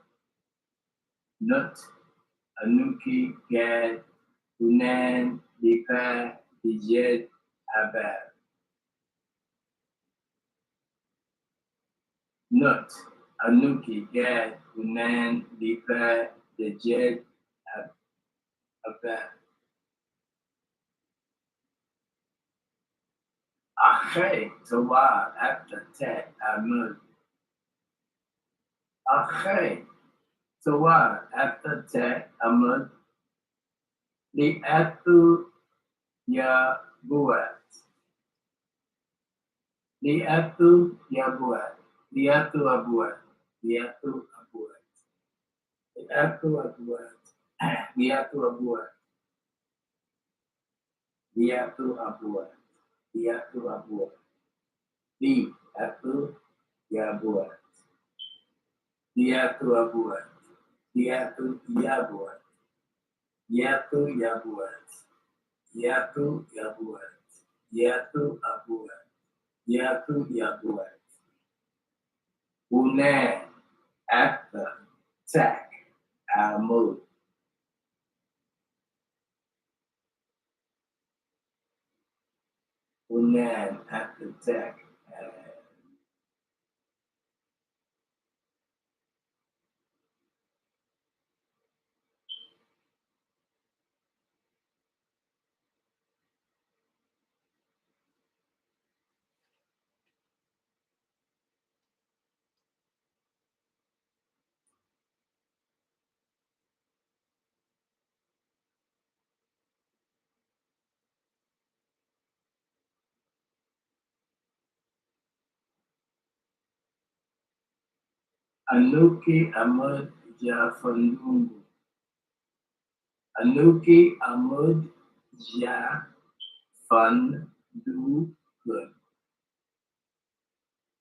S1: Nut. Anuki, Gad, Hunan, Lipa, Dejed, Abab. Nut. Anuki, Gad, Hunan, Lipa, Dejed, Abab. Ache, Tawad, after Tet, Amud. Ache, Tawad, after Tet, Amud. Li'atu ya buat. Li'atu ya buat. Li'atu abuat. Li'atu abuat. Li'atu abuat. Li'atu abuat. Li'atu abuat. Li'atu abuat. Li'atu ya buat. Li'atu abuat. Li'atu ya buat. Li'atu ya buat. Li'atu ya buat. Li'atu abuat. Li'atu ya buat. Unan, after, tak, amud. Unan, after, tak, Anuki, amud, jafandungu. Anuki, amud, jafandungu.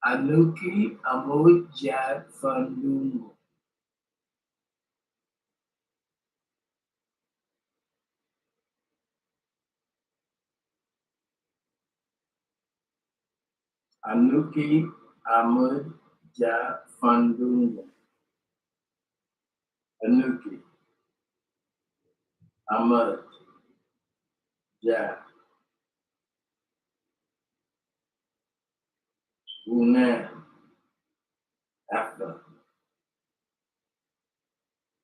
S1: Anuki, amud, jafandungu. Anuki, amud, jafandungu. Anuki, amud, jaf. Unan, after.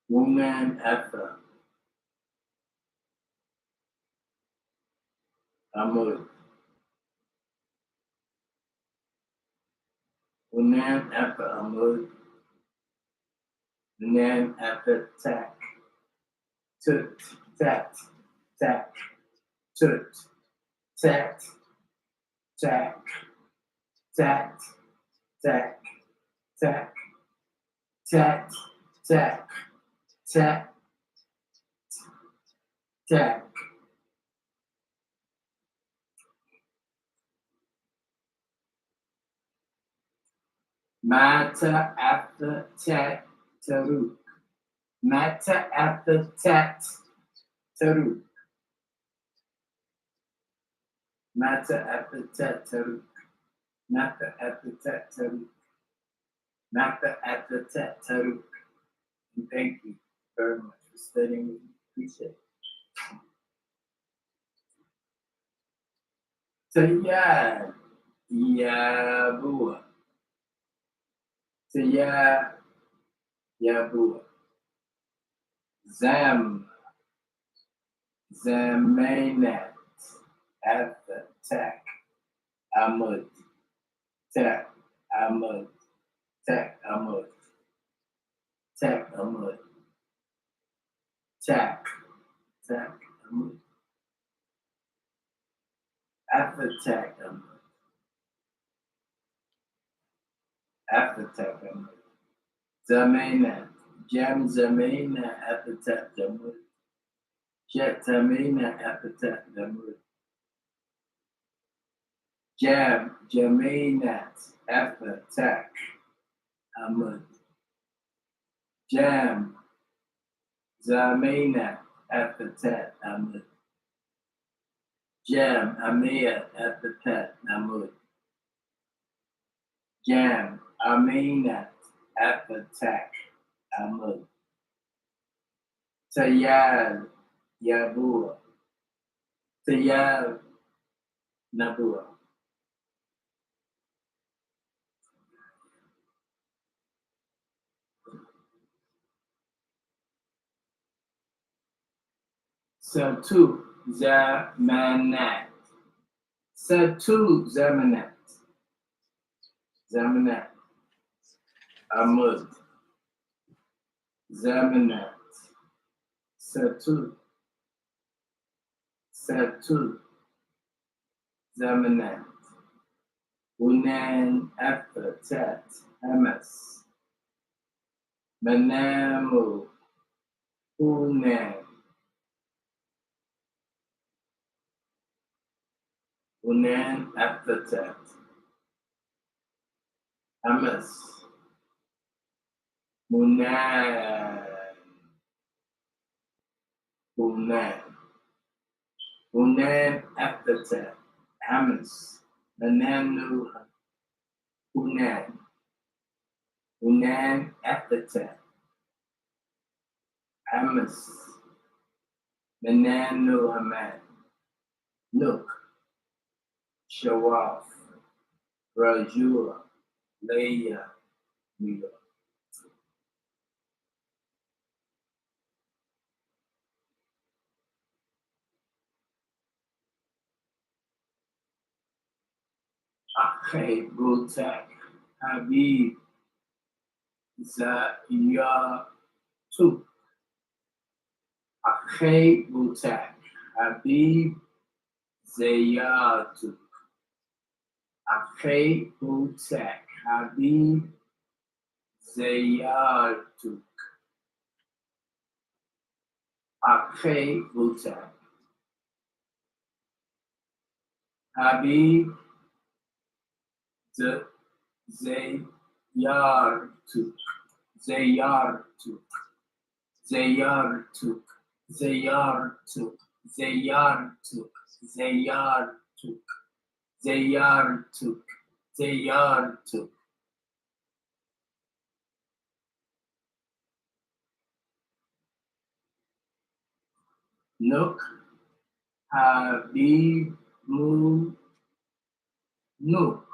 S1: Unan, after. Amud. Unan, after amud. Unan, after tak. Tut, tat, tak. Tut, tat, tak. Tat, tak. Tak, tat, tak. Tat, tak. Mata after tat taruk. Mata after tat taruk. Mata after tat taruk. Mata after tat taruk. Mata after tat taruk. And thank you very much for studying with me. Appreciate it. Tayad. Yabua. Tayad. Yabua. Zam. Zamainat. After tak. Amud. Tak. Amud. Tak. Amud. Tak. Amud. Tak. Tak. Amud. After tak. Amud. After tak. Amud. Zamainat. Jam Zamaina after tak. Amud. Jet Zamaina after tak. Amud. Jam Jamainat after tak. Amud. Jam Zamaina after tak. Amud. Jam Amia after tak. Amud. Jam Aminat after tak. Amud. Tayal Yabua. Tayal Nabua. Satu Zamanat. Satu Zamanat. Zamanat. Amud. Zamanat. Satu. Satu Zamanat. Unan after tat. Hamas. Manamu. Unan. Unan after tat. Hamas. Unan. Unan. Unan after tat. Hamas. Mananu. Unan. Unan after tat. Hamas. Mananu Haman. Nook. Shawaf. Rajua. Leia. New York. Akhe Butak. Habib. Zayatu. Akhe Butak. Habib. Zayatu. Akhe Butak. Habib. Zayatu. Akhe Butak. Habib. Zayartuk. Zayartuk. Zayartuk. Zayartuk. Zayartuk. Zayartuk. Zayartuk. Zayartuk. Nook. Habib. Mu. Nook.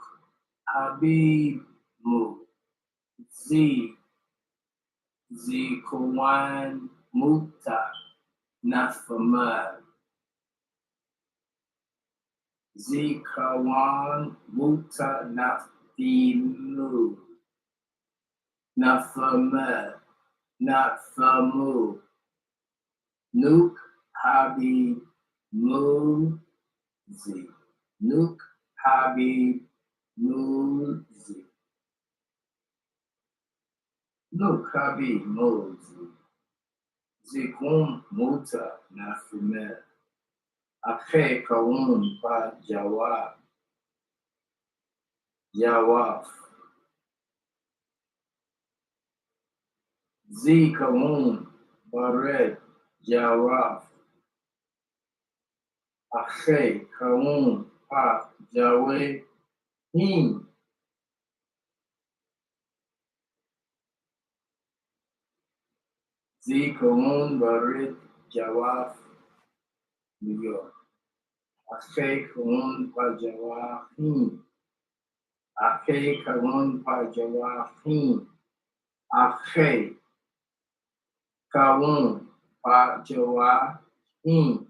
S1: Habib. Mu. Z. Zikuan Muta Nafamad. Zikawan Muta Nafimu. Nafamad. Nafamu. Nuk Habib Muzi. Nuk Habib Muzi. Nuk Habib Muzi. Zikum Muta Nafimed. Akhe Kawun Pa Jawab. Jawaf. Zikamun, Bared, Jaraf, Ache, Kamun, Pa, Jawe, Him, Zikamun, Bared, Jaraf, New York. Ache, Kamun, Pa, Jawahim. Ache, Kamun, Pa, Jawahim. Ache, Kamun, Pa, Jawahim.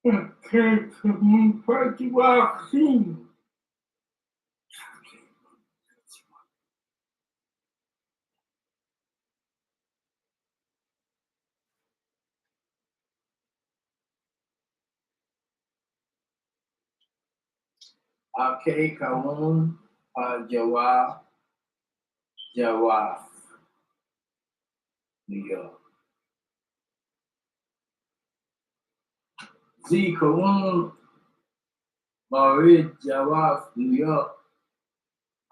S1: Ache, Kamun, Pa, Jawahim. Ake Kawun Jawaf Jawaf New York. Z Kawun Marid Jawaf New York.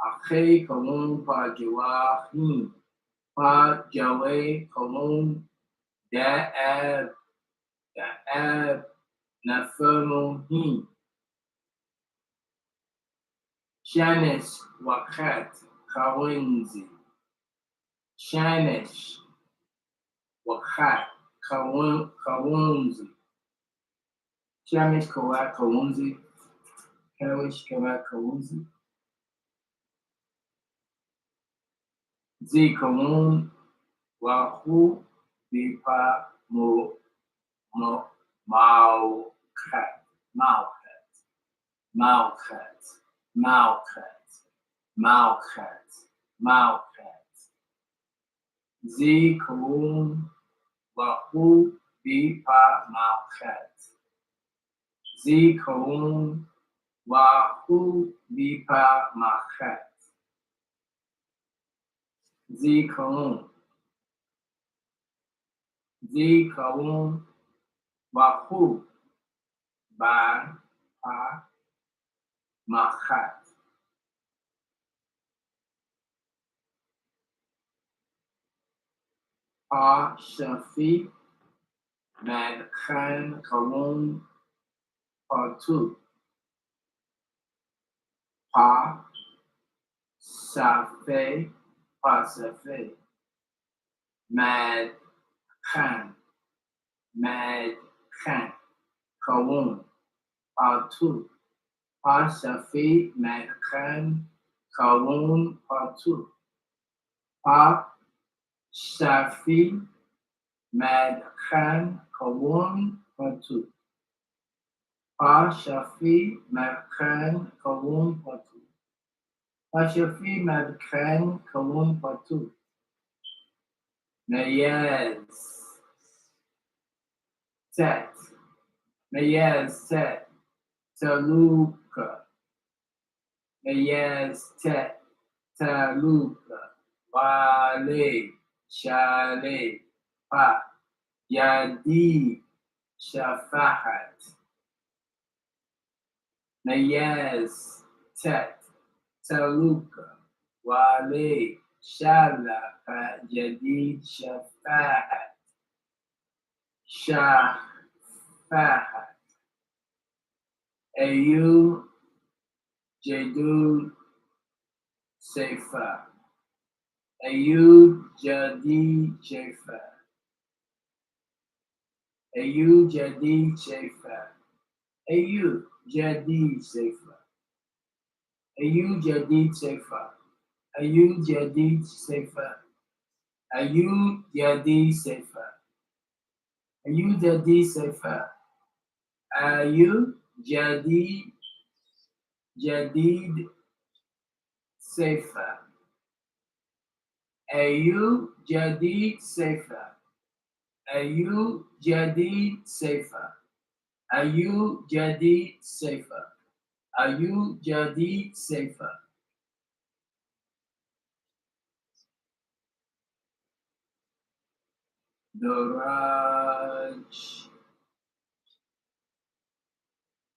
S1: Ake Kawun Jawaf Pa Jawe Kawun Da'ab Da'ab Nafamu Him. Shanis Wakat Kawinzi. Shanis Wakat Kawunzi. Shanis Kawat Kawunzi. Kawish Kawat Kawunzi. Z Kamun Wahu Bipa Maukat Maukat Maukat Maukat Maukat Maukat Z Kamun Wahu Bipa Maukat Z Kamun Wahu Bipa Maukat Z Kamun Z Kamun Wahu Ba Pa Machat Pa Shafi Mad Khan Kawun Patu Pa Safe Pa Safe Mad Khan Kawun Patu Pa Shafi Mad Khan Kawun Patu Pa Shafi Mad Khan Kawun Patu Pa Shafi Mad Khan Kawun Patu Pa Shafi Mad Khan Kawun Patu Mayez Tet Mayez Tet Taluka Mayez Tet Taluka Wale Shale Pa Yadi Shafahat Mayez Tet Taluka Wale Shala Pa Yadi Shafahat Shafahat Ayu Jadul Sefa Ayu Jadi Shefa Ayu Jadi Shefa Ayu Jadi Sefa Ayu Jadi Sefa Ayu Jadi Sefa Ayu Jadi Sefa Ayu Jadi Sefa Ayu Jadi Jadid Sefa Ayu Jadid Sefa Ayu Jadid Sefa Ayu Jadid Sefa Ayu Jadid Sefa Doraj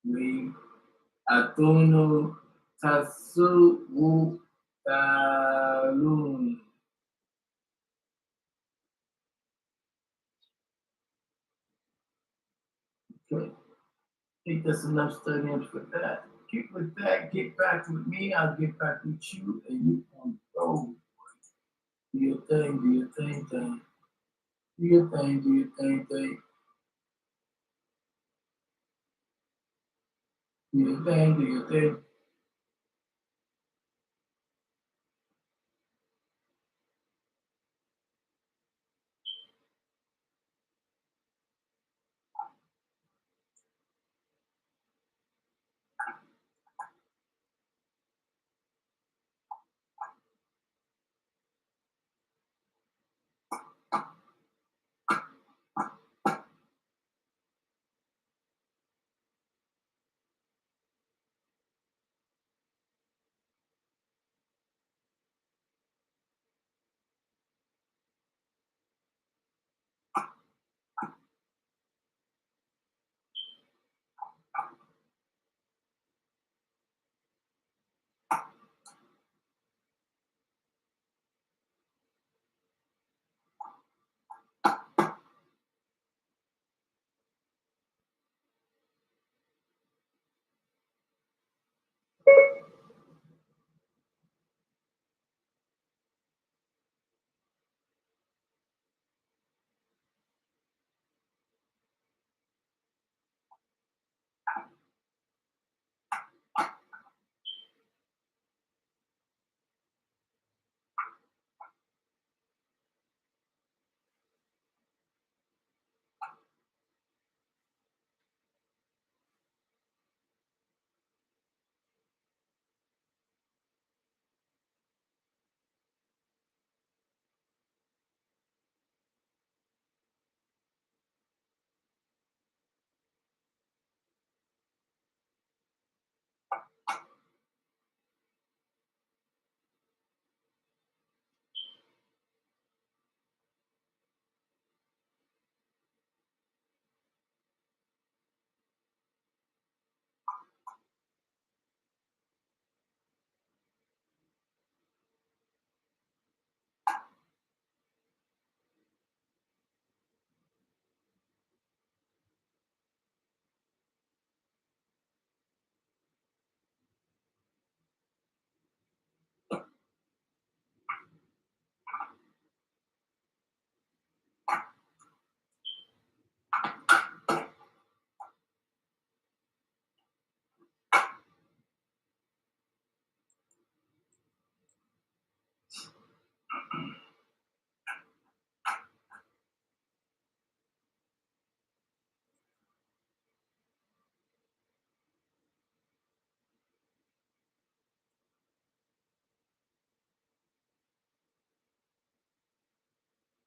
S1: We Atunu Tasu Wu Talun. Okay. I think that's enough studying for that. Get with that, get back with me, I'll get back with you, and you can go. Do your thing, do your thing. Do your thing, do your thing. Do your thing, do your thing.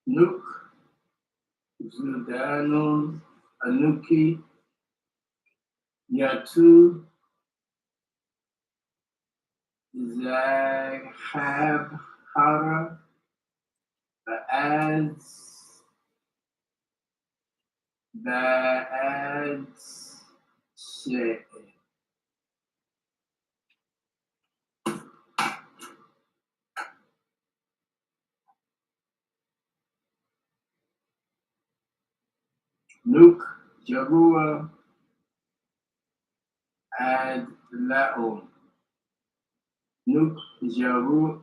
S1: Nuke, Zudanum, Anuki, Yatu, Zaghab, Hara, Baads, Shit. Nuke, Jarua, Ad Laum. Nuke, Jarua,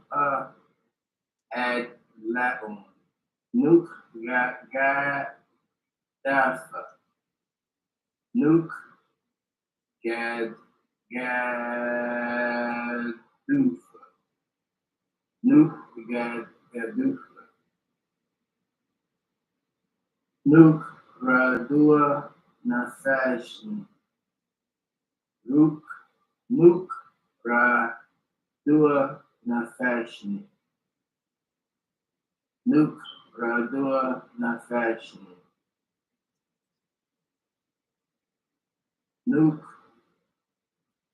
S1: Ad Laum. Nuke, Gadafa. Nuke, Gad, Gadufa. Nuke, Gadufa. Nuke, Radua, Nafashni. Nuke, Radua, Nafashni. Nuke, Radua, Nafashni. Nuke,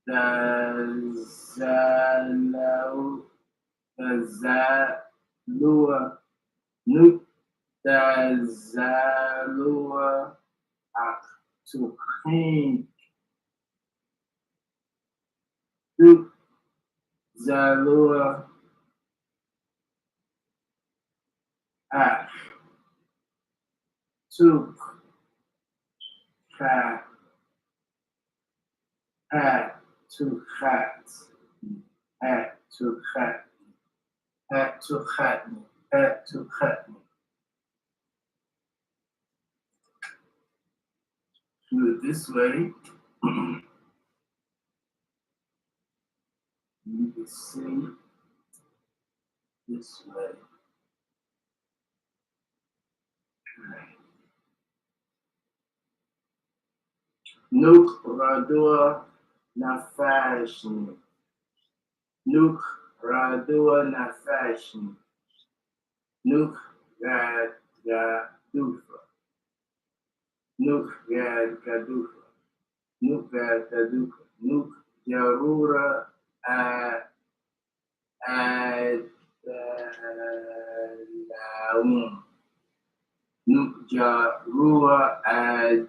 S1: Dazalua, Nuke, Dazalua, Aktuhin, Nuke, Zalua, ah, took, hat, to hat, to hat, to hat, to hat. Do it this way. You can see this way. Nuk radua na fashion. Nuk radua na fashion. Nuk gad gadufa. Nuk gad gadufa. Nuk gad gadufa. Nuk jarura ad laum. Nuk jarua ad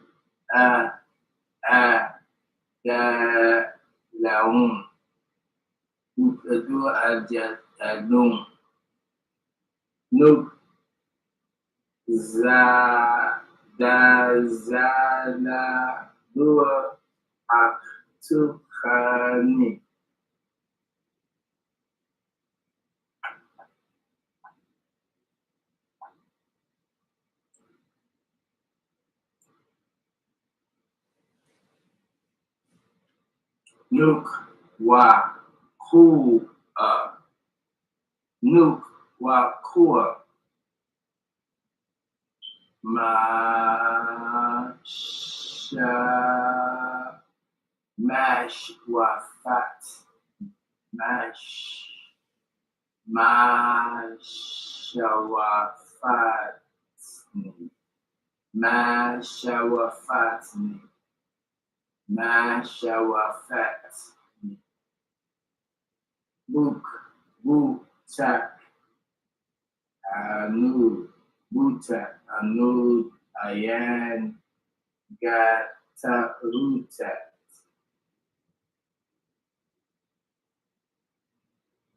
S1: laum. Nuk adua ad lum. Nuk zala dua aktukhani. Nuk wa ku nuk wa kua mash wa fat mash wa fatni wa fatni wa fatni. Book tak anud buta anud ayan gata rutat.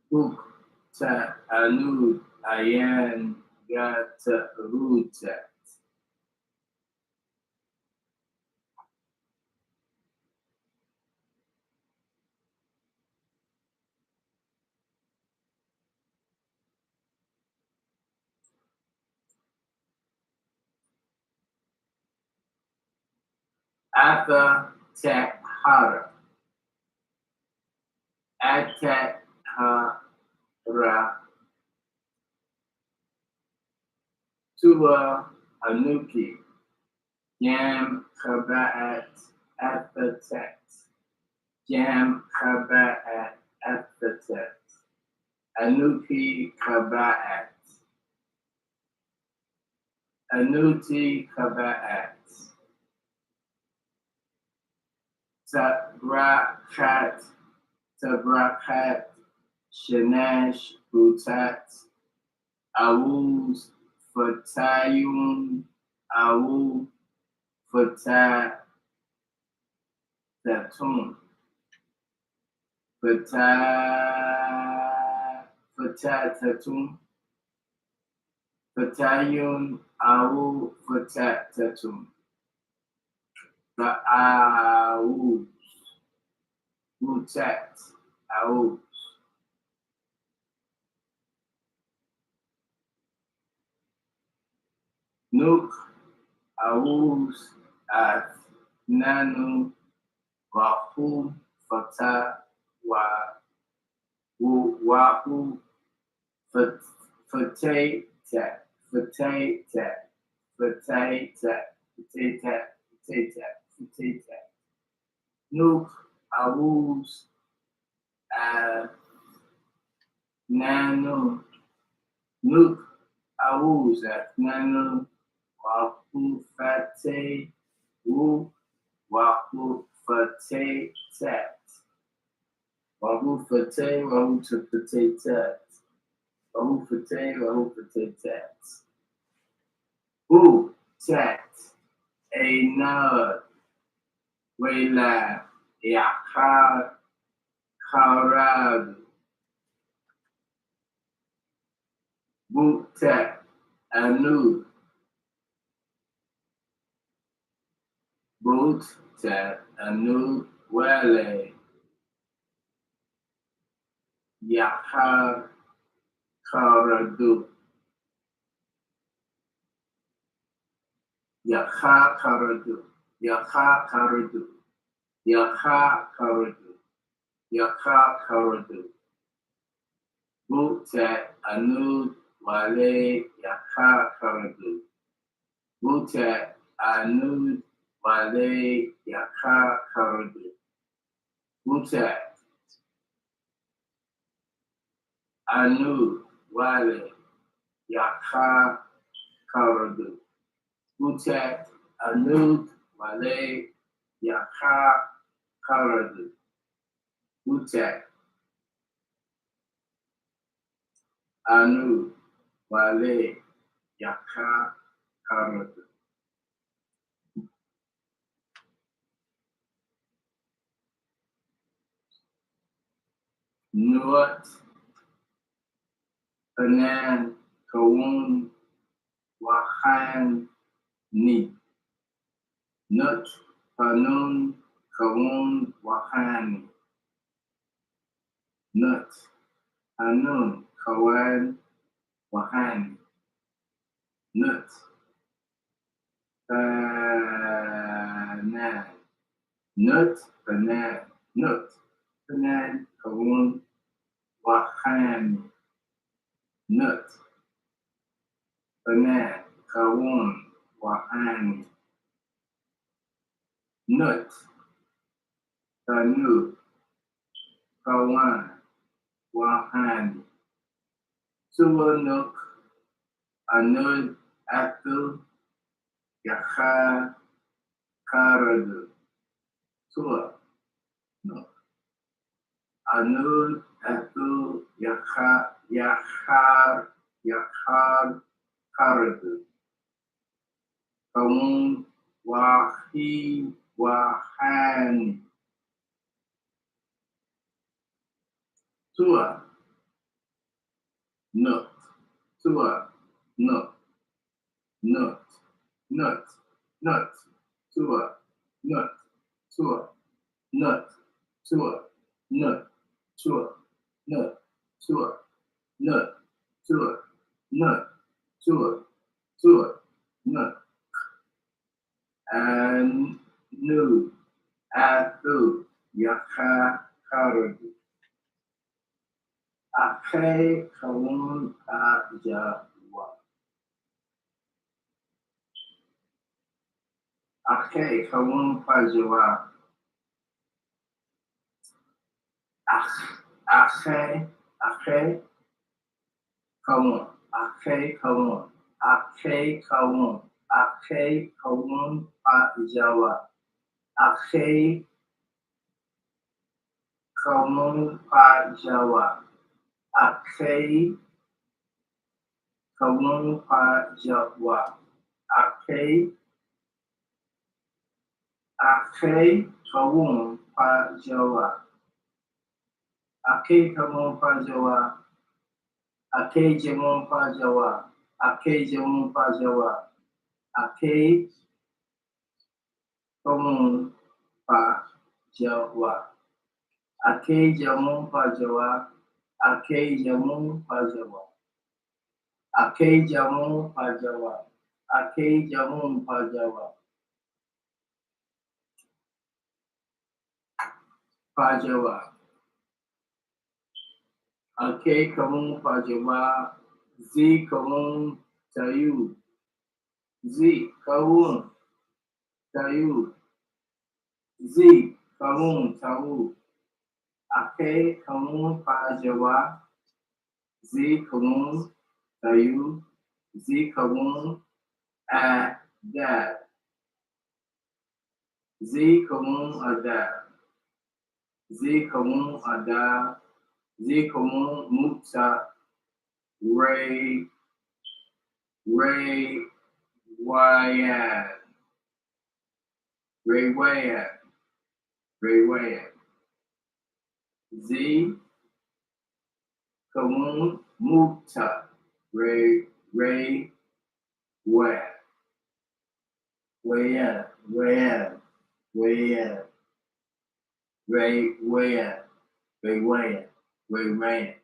S1: Book tak anud ayan gata rutat. Ata tak hara. Atat hara. Tua anuki. Jam khaba'at apatat. Jam khaba'at apatat. Anuki khaba'at. Anuti khaba'at. Tabrakat. Tabrakat. Shanash butat. Awuz fatayun. Awu fatat. Tatun. Fatatun. Fatayun. Awu fatatun. Awuz. Mutat. Awuz. Nuk. Awuz. Nanu. Wahu. Fata. Wahu. Fatata. Fatata. Fatata. Fatata. Fatata. Nuk. Awuz. Nanu. Nuk. Awuz. Nanu. Wahu. Fate. Wu. Wahu. Fate. Tat. Wahu. Fate. Wahu. Fate. Tat. Wahu. Fate. Wahu. Fate. Tat. Wu. Tat. Another. Wela. Yakar. Harab. Buta. anu, boot, anu, wale, yahar, karadu, yaha karadu, yaha karadu, yaha karadu, yaha karadu, boot, anu, wale, yaha karadu, boot, anu, wale, yaha karadu, boot, anu, wale, yaha karadu. Butet, anud, wale, yaha, karadu. Butet, anud, wale, yaha, karadu. Nuat, penan, kawun, wahan, ni. Nut, panun, kawun, wahan. Nut, panun, kawan, wahan. Nut, panan. Nut, panan. Nut, panan, kawun, wahan. Nut, panan, kawun, wahan. Nut, tanu, kawan, wahan. Suwanuk, anud, atu, yaha, karadu. Suwa, no. Anud, atu, yaha, yahar, yahar, karadu. Kamun, wahi, wahan. Tua, nut. Tua, nut. Nut. Nut. Nut. Tua, nut. Tua, nut. Tua, nut. Tua, nut. Tua, nut. Tua, nut. Tua, tua, nut. And nu, atu, yaha, karadu. Ake, kamun, ajawa. Ake, kamun, pajawa. Ake, ake, kamun. Ake, kamun. Ake, kamun. Ake, kamun, pajawa. Ake, kamun, pajawa. Ake, kamun, pajawa. Ake, kamun, pajawa. Ake, kamun, pajawa. Ake, jamun, pajawa. Ake, jamun, pajawa. Ake, kamun, pajawa. Ake, jamun, pajawa. Ake, jamun, pajawa. Ake, jamun, pajawa. Ake, jamun, pajawa. Pajawa. Ake, kamun, pajawa. Z, kamun, tayu. Z, kamun, tayu. Z, kamun, tawu. Ake, kamun, pajawa. Z, kamun, tayu. Z, kamun, adad. Z, kamun, adad. Z, kamun, adad. Z, kamun, muta. Ray, Wayan. Ray Wayan. Ray Wayan. Z, kamun, muta. Ray Rayan, Rayan, Rayan, Rayan, Rayan, Rayan.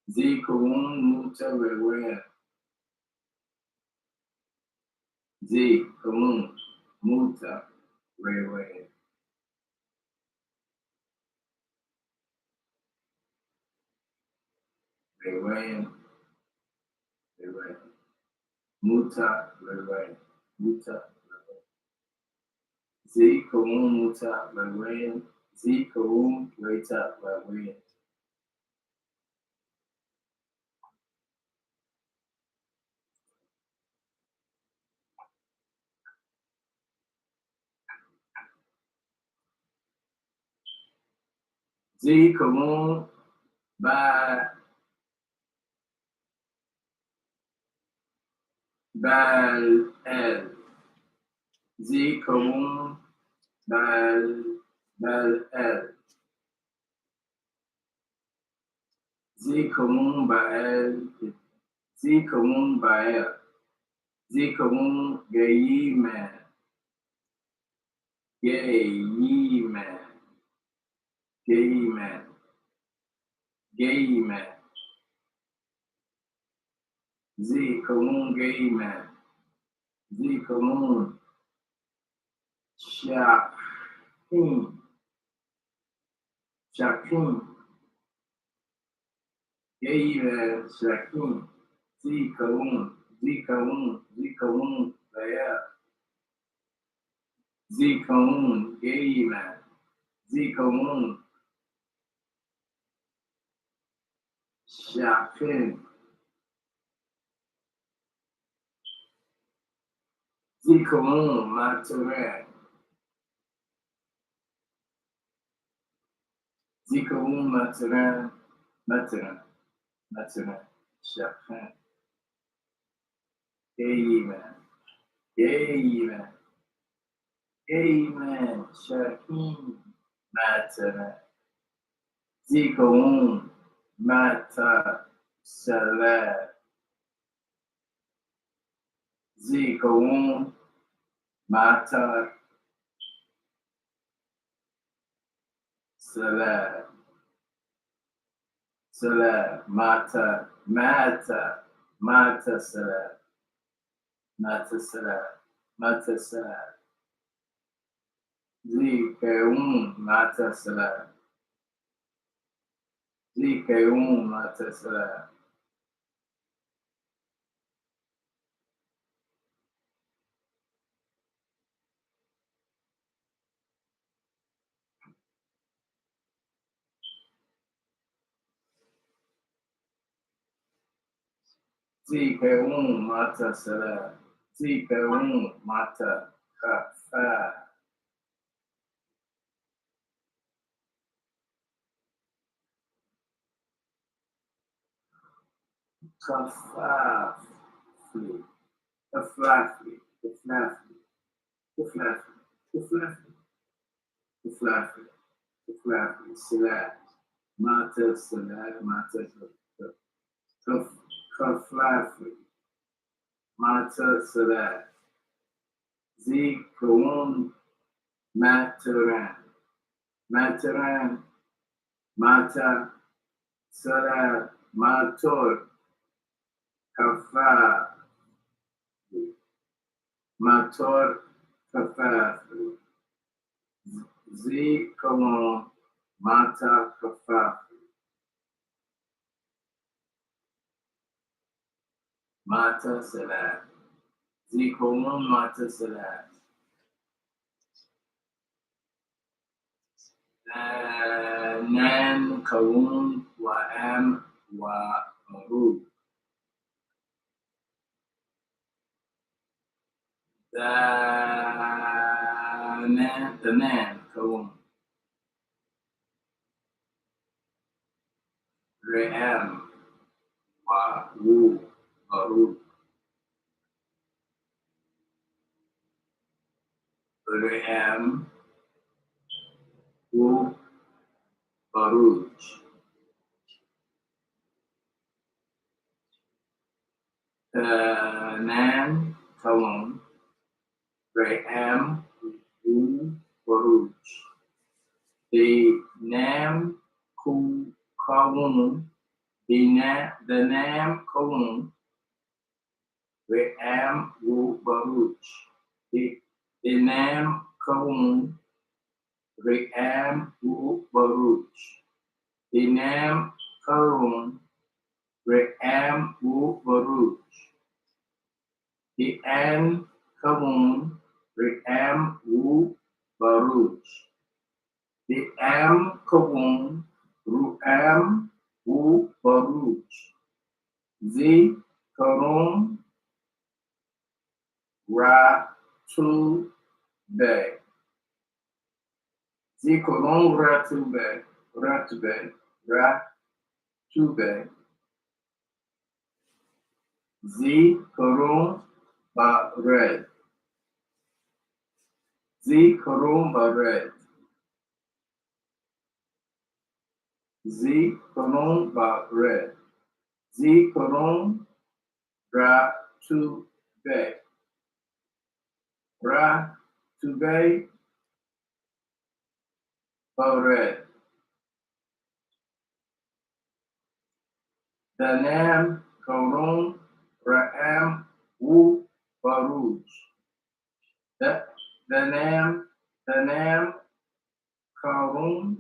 S1: Z Karun Muta Rayan. Z Karun Muta Rayan. Rayan, Rayan. Muta Rayan. Muta. Z Karun Muta Rayan. Z Karun Rata Rayan. Z Karun by Bal El. Z Karun Bal El. Z Karun Baal. Z Karun Baal. Z Karun Gayi Man. Gayi Man. Gayi Man. Gayi Man. Z Karun Gayi Man. Z Karun Shakim. Shakim. Gayi Man Shakim. Z Karun. Z Karun. Z Karun Baal. Z Karun Gayi Man. Z Karun Shakim. Z Karun Mataran. Z Karun Mataran. Mataran. Mataran. Shakim. Amen. Amen. Amen. Shakim. Mataran. Z Karun Mata Salat. Z Karun Mata Salat. Salat. Mata. Mata. Mata Salat. Mata Salat. Mata Salat. Z Karun Mata Salat. Z Karun Mata Salat. Z Karun Mata Salat. Z Karun Mata Kafa. Kafa. Kaflafi. Kaflafi. Kaflafi. Kaflafi. Kaflafi. Kaflafi. Salat. Mata Salat. Mata Kaflafi. Mata Salat. Z Karun Mataran. Mataran. Mata Salat. Mator. Kafa. Mator Kafa. Z Karun Mata Kafa. Mata Salat. Z Karun Mata Salat. Nan Karun Wa Am Wa Ru. The Nan Karun. Re'am Wa Ru. Ru. Re'am Ru. Baruch. Nan Karun. Re'am wu baruch. The nam ku kawun. The nam kawun. Re'am wu baruch. The nam kawun. Re'am wu baruch. The nam kawun. Re'am wu baruch. The an kawun. Re'am wu baruch. The am kawun. Ru'am wu baruch. Z karum ra tu be. Z karum ra tu be. Ra tu be. Ra tu be. Z karum ba red. Z karum ba red. Z karum ba red. Z karum ra tu be. Ra tu be ba red. Danam karum ra'am wu baruch. Danam karum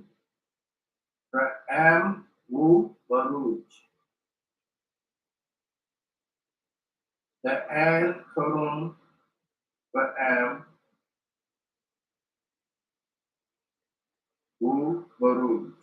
S1: ra'am wu baruch. The an karum ra'am wu baruch.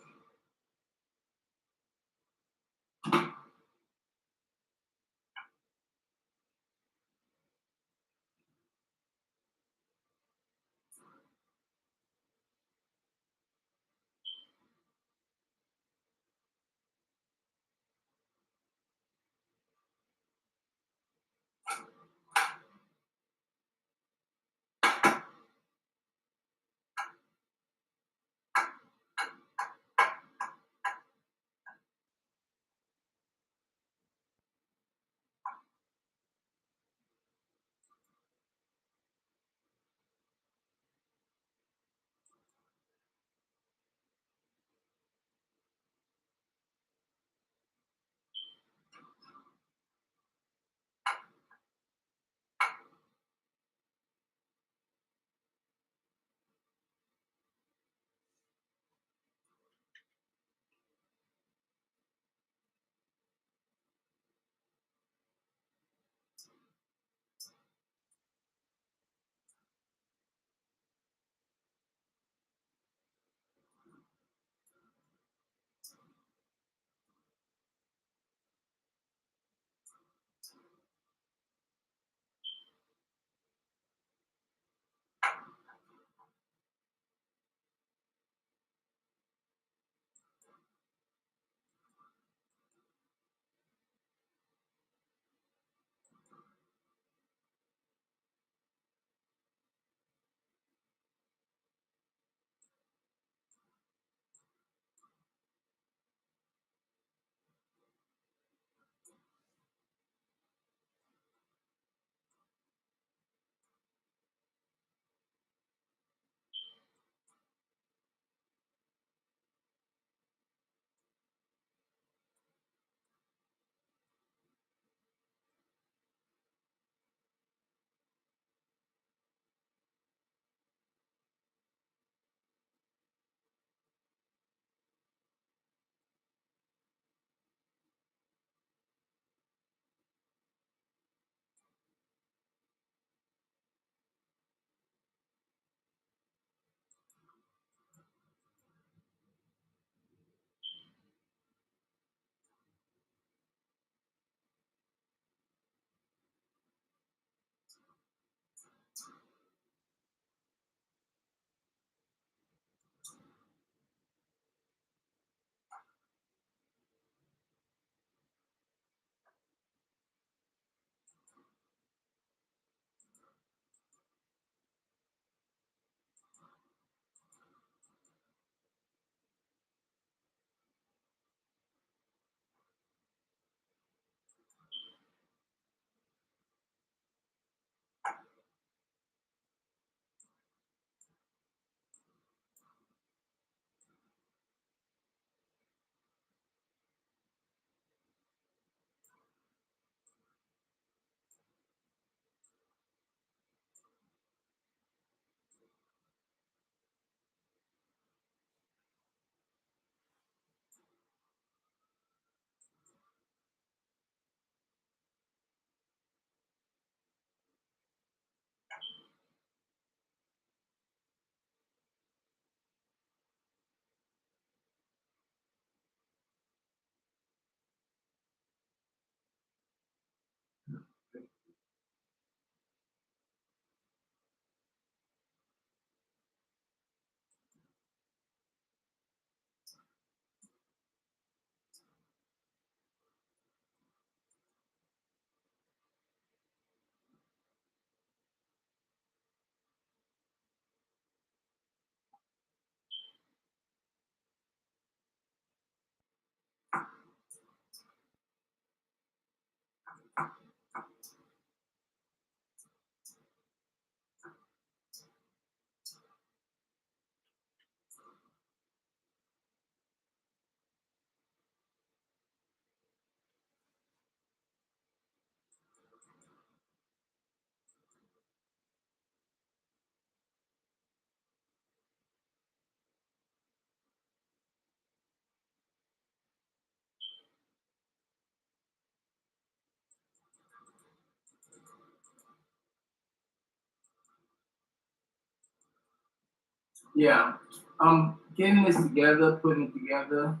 S1: Yeah, I'm getting this together, putting it together.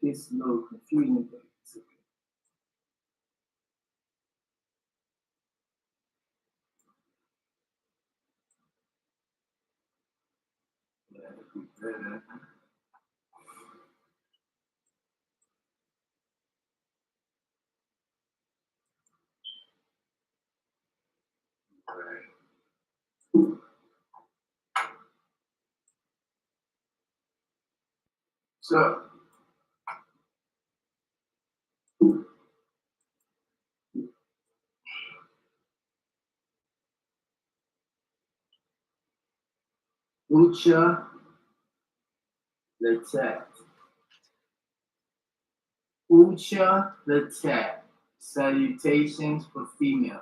S1: It's a little confusing, but it's okay. Yeah, it'll be better. Right. So, Ucha Letet. Ucha Letet. Salutations for females.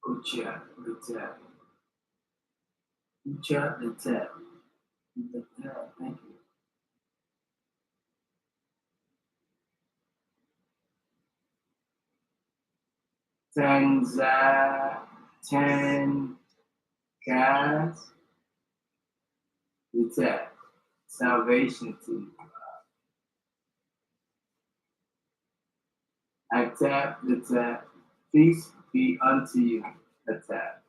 S1: Ucha Letet. Ucha Letet. Letet. Thank you. Tanza, Tan, Gas, Letet. Salvation to you. I tap the tap. Peace be unto you. A tap.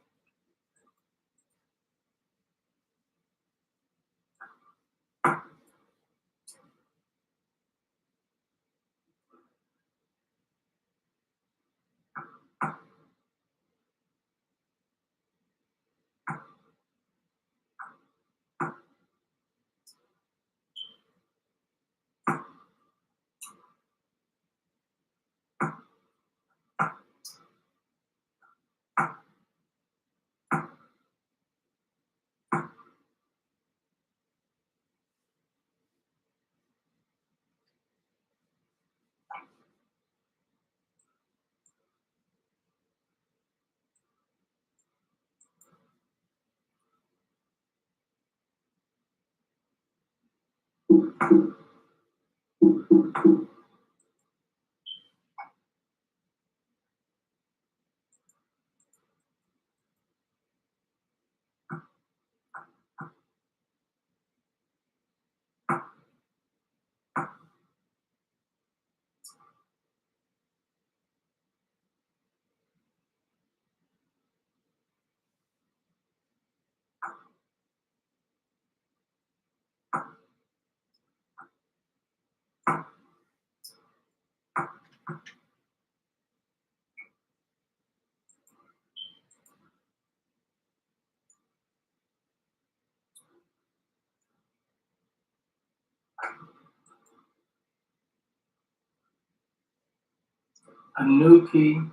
S1: Anuki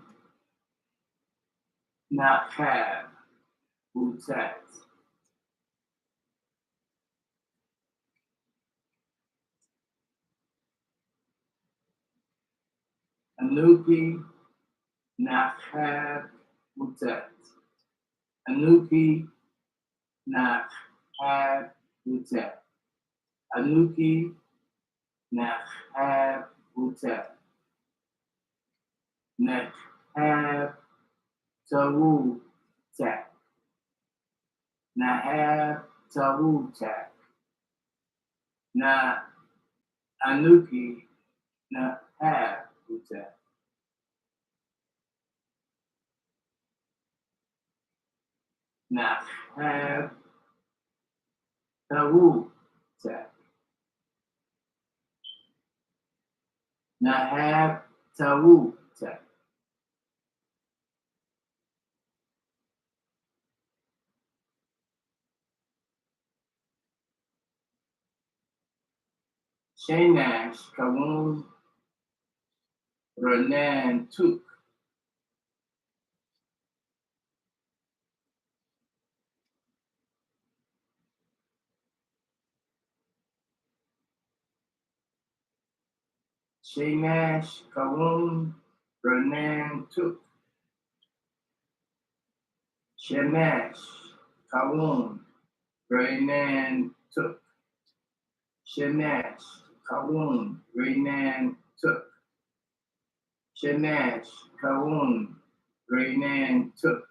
S1: Nakab Utat. Anuki Nakab Utat. Anuki Nakab Utat. Anuki Nakab Utat. Nakab Tawu Tak. Nahab Tawu Tak. Na Anuki Nahab Utak. Nahab Tawu Tak. Nahab Tawu Tak. Shanash Kawun Renan Tuk. Shanash Kawun Renan Tuk. Shanash Kawun Renan Tuk. Shanash Kawun Renan Tuk. Shanash Kawun Renan Tuk.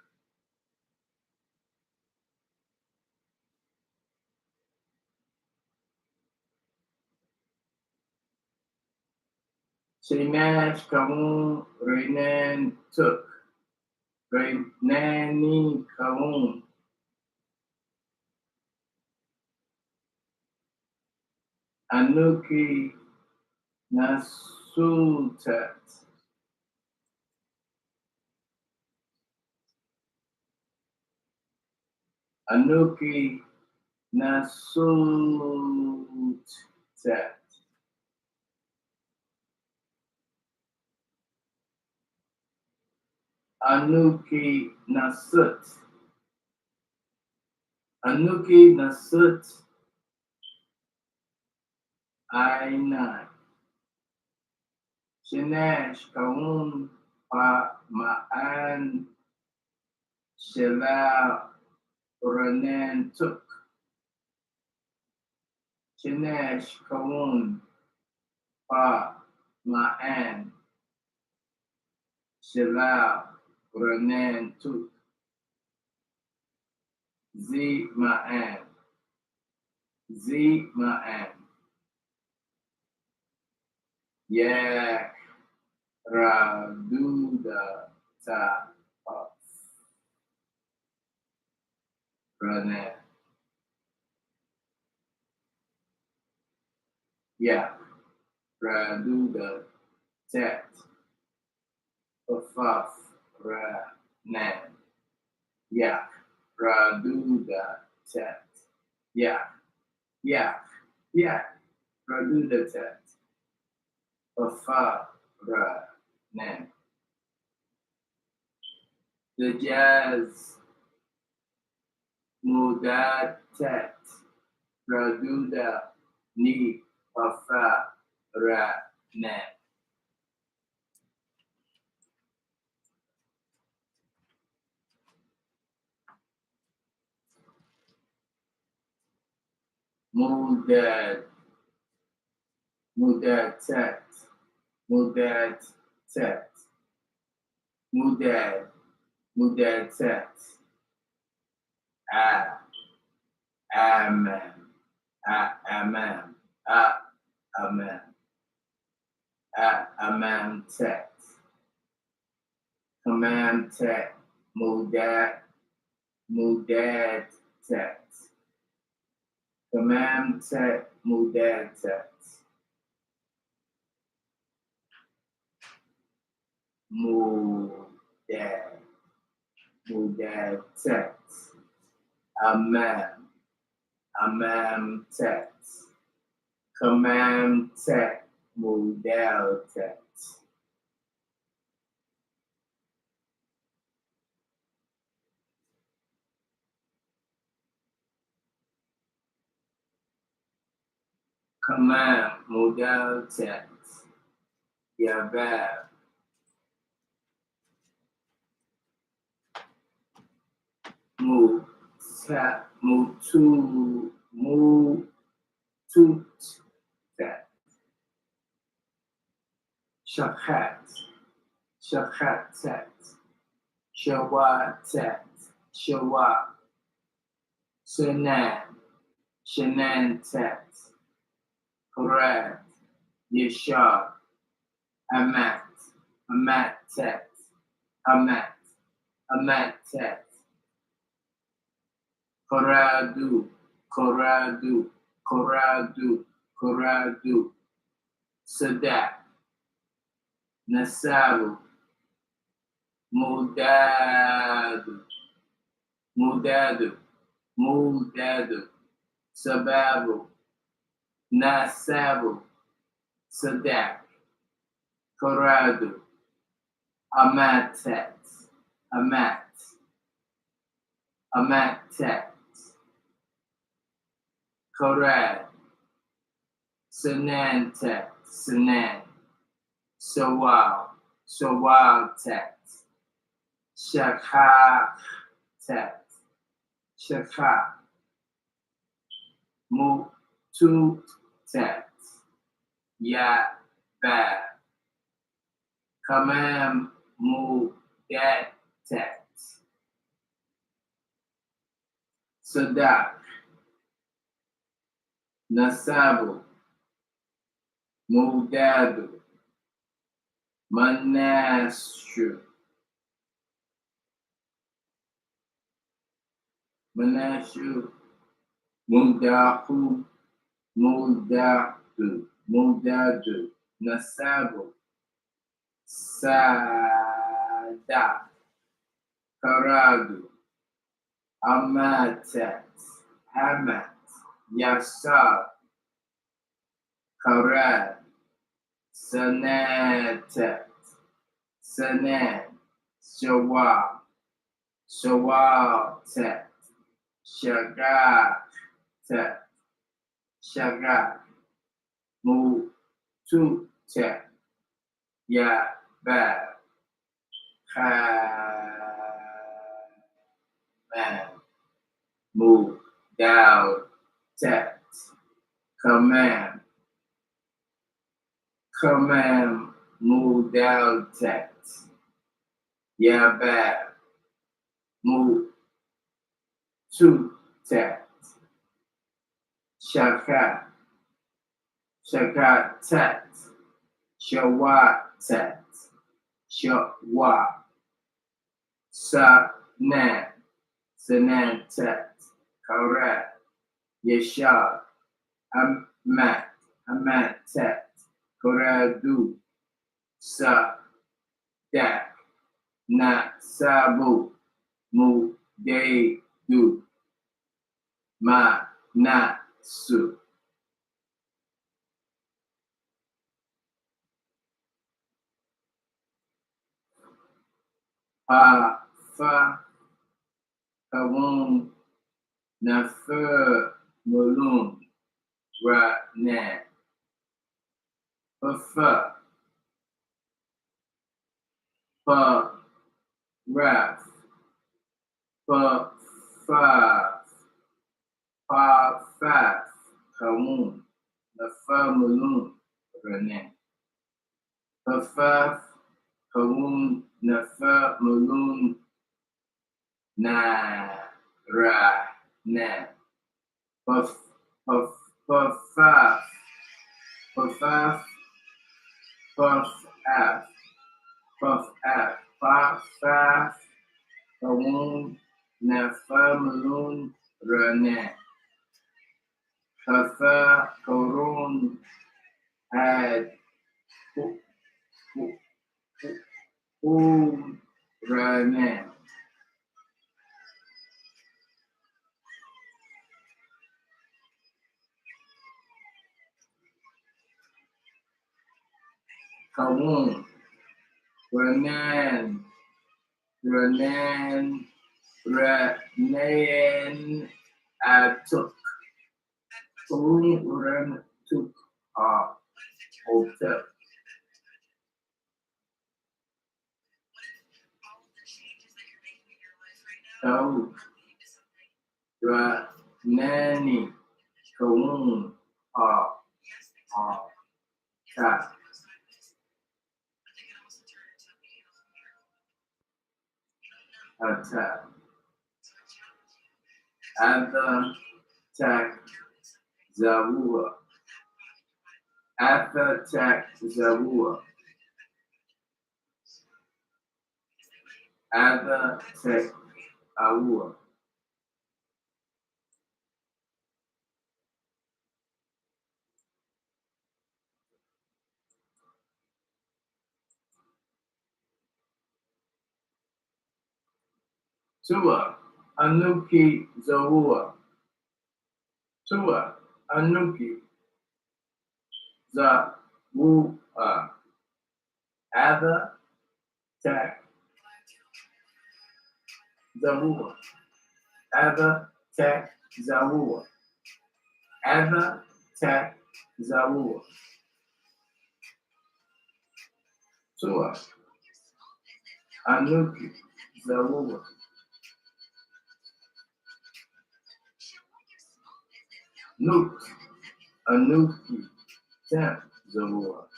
S1: Shanash Kawun Renan Tuk. Renani Kawun. Anuki Nasutat. Anuki Nasutat. Anuki Nasut. Anuki Nasut Aina. Shanash Kaun Pa Ma'an Shela Renan Tuk. Shanash Kaun Pa Ma'an Shela Renan Tuk. Z Ma'an. Z Ma'an. Yak Raduda Ta Renan. Yak Raduda Tat Afaf Ranan. Yak Raduda Tat. Yak. Yak. Yak Raduda Tat Afaf Ranan. The Jazz Mudatat Raduda Ni Afaf Ranan. Mudad, Mudatat, Mudatat, Mudad, Mudatat, Ah, Amen, Amen, Amen, Amen, Tet, Command Tet, Mudad, Mudad Tet, Command Tet, Mudad Tet, Mudad, Mudad Tet, Amen, Amen Tet, Command Tet, Mudad Tet. command, modal text, yeah, verb. Move, tap, move to, tap. Shakat, text. Shawa text, shawa. Shanan text. Correct, yeshar. Amat text. Amat text. Koradu, Sadak, Nasabu, Mudadu, Sababu, Nasabu, Sadak, Koradu, Amat text, Amat text, Korad, Sanan text, Sanan, Sawal text, Shakha text, Shakha, Mutu text, Ya Bab, Kamam Mudat text, Sadak, Nasabu, Mudadu, Manashu, Mudahu, Mudadu, Nasabu, Sada, Karadu, Amatet, Hamat, Yasab, Karad, Sanatet, Sanan, Shawal, Shagak, Mututet, Ya Bab, Khaman, Move, Down, Text, Command, Move, Down, Text, Ya Bab, Move, to text, Shakat text, Shawat text, Shawat, Sanan text, Correct, Yeshar, Amat text, Koradu, Sadak, Nasabu, Mudedu, Nasu. Fa, Kawun, Nafer, Mulun, Ra, Fa, Raf, Fa, Faf, Kawun, Nafer, Mulun, Rane. Faf, Kawun, Nafer, Mulun, Ra. Faf, Faf, Kawun, Nafer, Mulun, Rane. Fafa, Korun, Had, Rane. Kawun, Ranan, Atuk. Kawun, took our hotel. Tau, Nani, Kaun, Ta, Attack, Atha, Tak, Zawua, Atha, Tak, Zawua, Atha, Tak, Awua. Tua, Anuki, Zawua. Tua, Anuki, Zawua. Atha, Tak, Zawua. Atha, Tak, Zawua. Atha, Tak, Zawua. Tua, Anuki, Zawua. Nuk, Anuki, Tak, Zawua.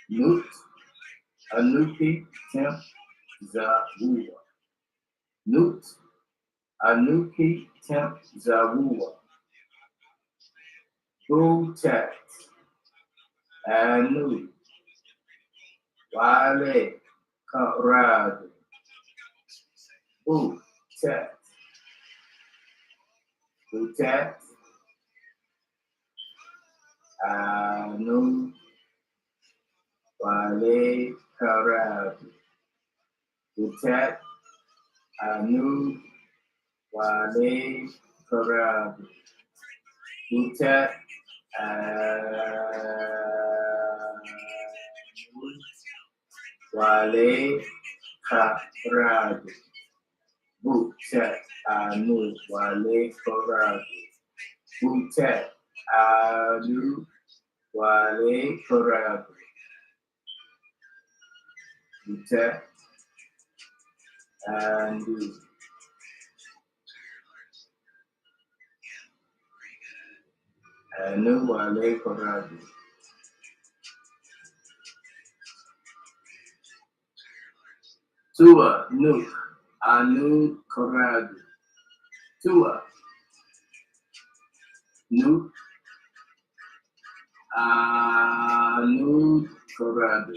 S1: Nut, Anuki, Temp, Zawua. Nut, Anuki, Temp, Zawua. Butet, Anu, Wale, Karad, Butet, Butet, Anu, Wale, Karad, Butet, Anu, Wale, Karad, Butet, Wale, Karad, Butet, Anu, Wale, Karad, Butet, Anu, Wale, Karad, Butet, Anu, Anu, Wale, Karad. Tua, Nuk, Anu, Karad. Tua, Nuk, Anu, Karad.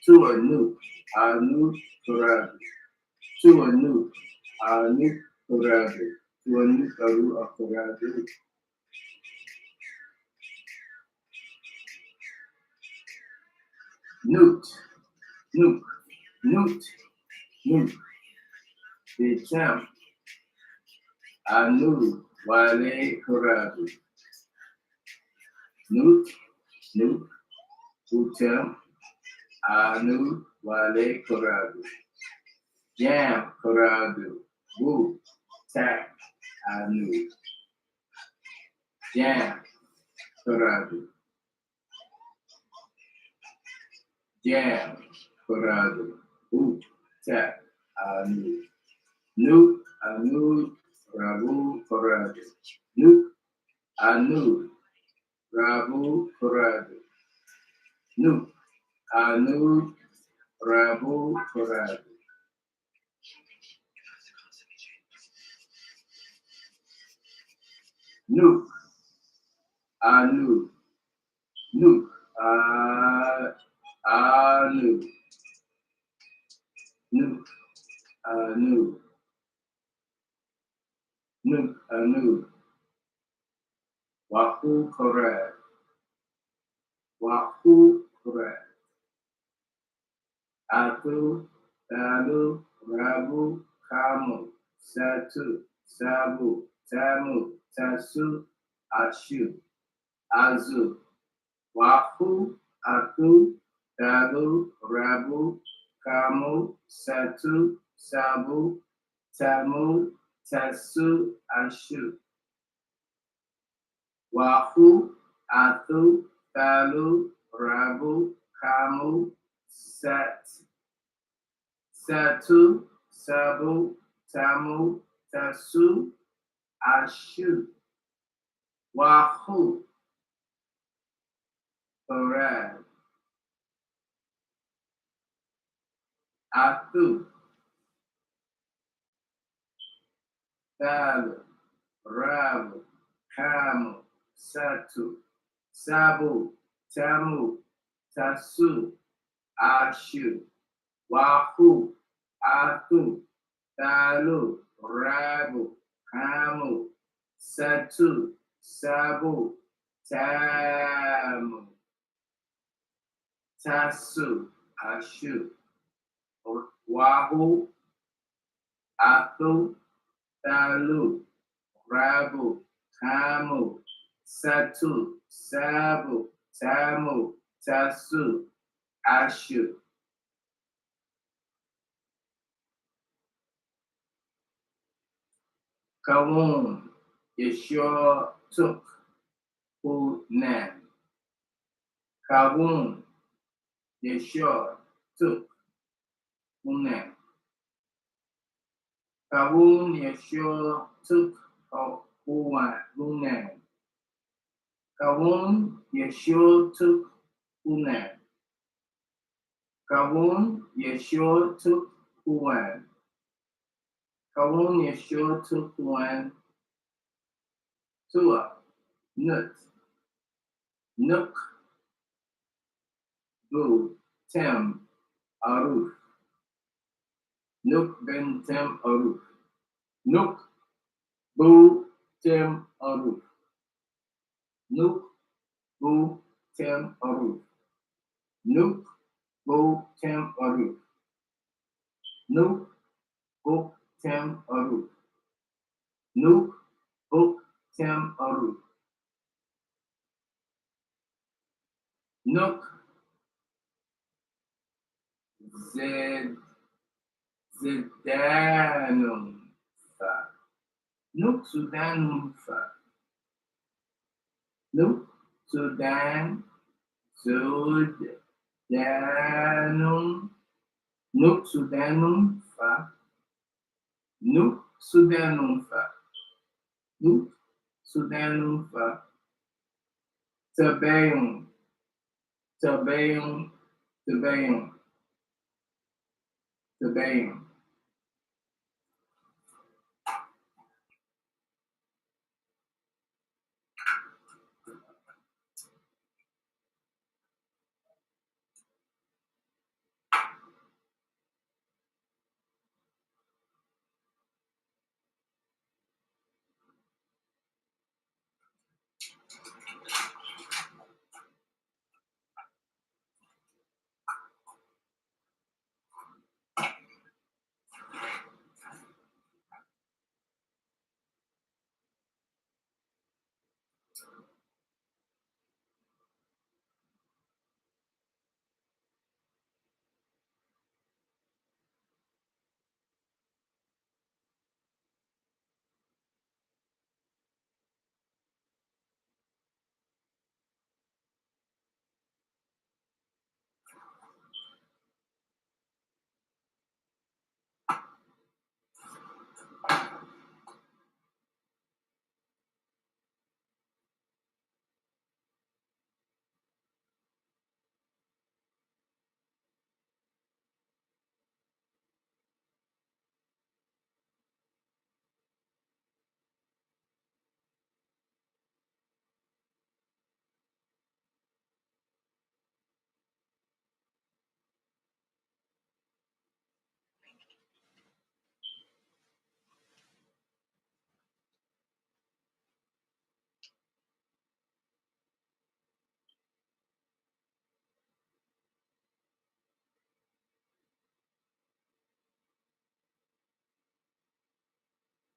S1: Tua, Nuk, Anu, Karad. Tua, Nuk, Anu, Karad. Tua, Nuk, Anu, Karad. Newt, Newt, Newt, Newt. The champ, Anu, Wale, Karadu. Newt, Newt, Utem, Anu, Wale, Karadu. Jam, Karadu. Woo, Tak, Anu. Jam, Karadu. Jam, Karadu. Woo, Tak, Anu. Newt, Anu, Rabu, Karadu. Newt, Anu, Rabu, Karadu. Newt, Anu, Rabu, Karadu. Nuke, Anu, Nuke, Anu, Nuke, Anu, Nuke, Anu, Wahu, correct, Wahu, correct, Atu, Talu, Rabu, Kamu, Satu, Sabu, Tamu, Tasu, Ashu, Azu, Wahu, Atu, Talu, Rabu, kamu, satu, sabu, tamu, tasu, ashu. Wahu, atu, talu, rabu, kamu, satu, sabu, tamu, tasu, ashu. Wahu, correct. Atu, talu, rabu, kamu, satu, sabu, tamu, tasu, ashu. Wahu, atu, talu, rabu, kamu, satu, sabu, tamu, tasu, ashu. Wahu, atu, talu, rabu, kamu, satu, sabu, tamu, tasu, ashu. Kawun, Yeshua took, Hunan. Kawun, Yeshua took, Hunan. Kawun, Yeshua took, Hunan. Kawun, Yeshua took, Hunan. Kawun, Yeshua took, Hunan. Kawun, Yeshua took, Hunan. Tua, Nut, Nook, Bu, Tim, Aruf. Nook ben Tim Aruf. Nook, Bu, Tim Aruf. Nook, Bu, Tim Aruf. Nook, Bu, Tim Aruf. Nook, Bu, Tim Aruf. Nook, Bu, Tim Aruf. Nook, Zed, Zedanum, Fa. Nook, Sudanum, Fa. Nook, Sudan, Sudanum. Nook, Sudanum, Fa. Nook, Sudanum, Fa. Nook, Sudanum, Fa. Tabayum, Tabayum, Tabayum, Tabayum.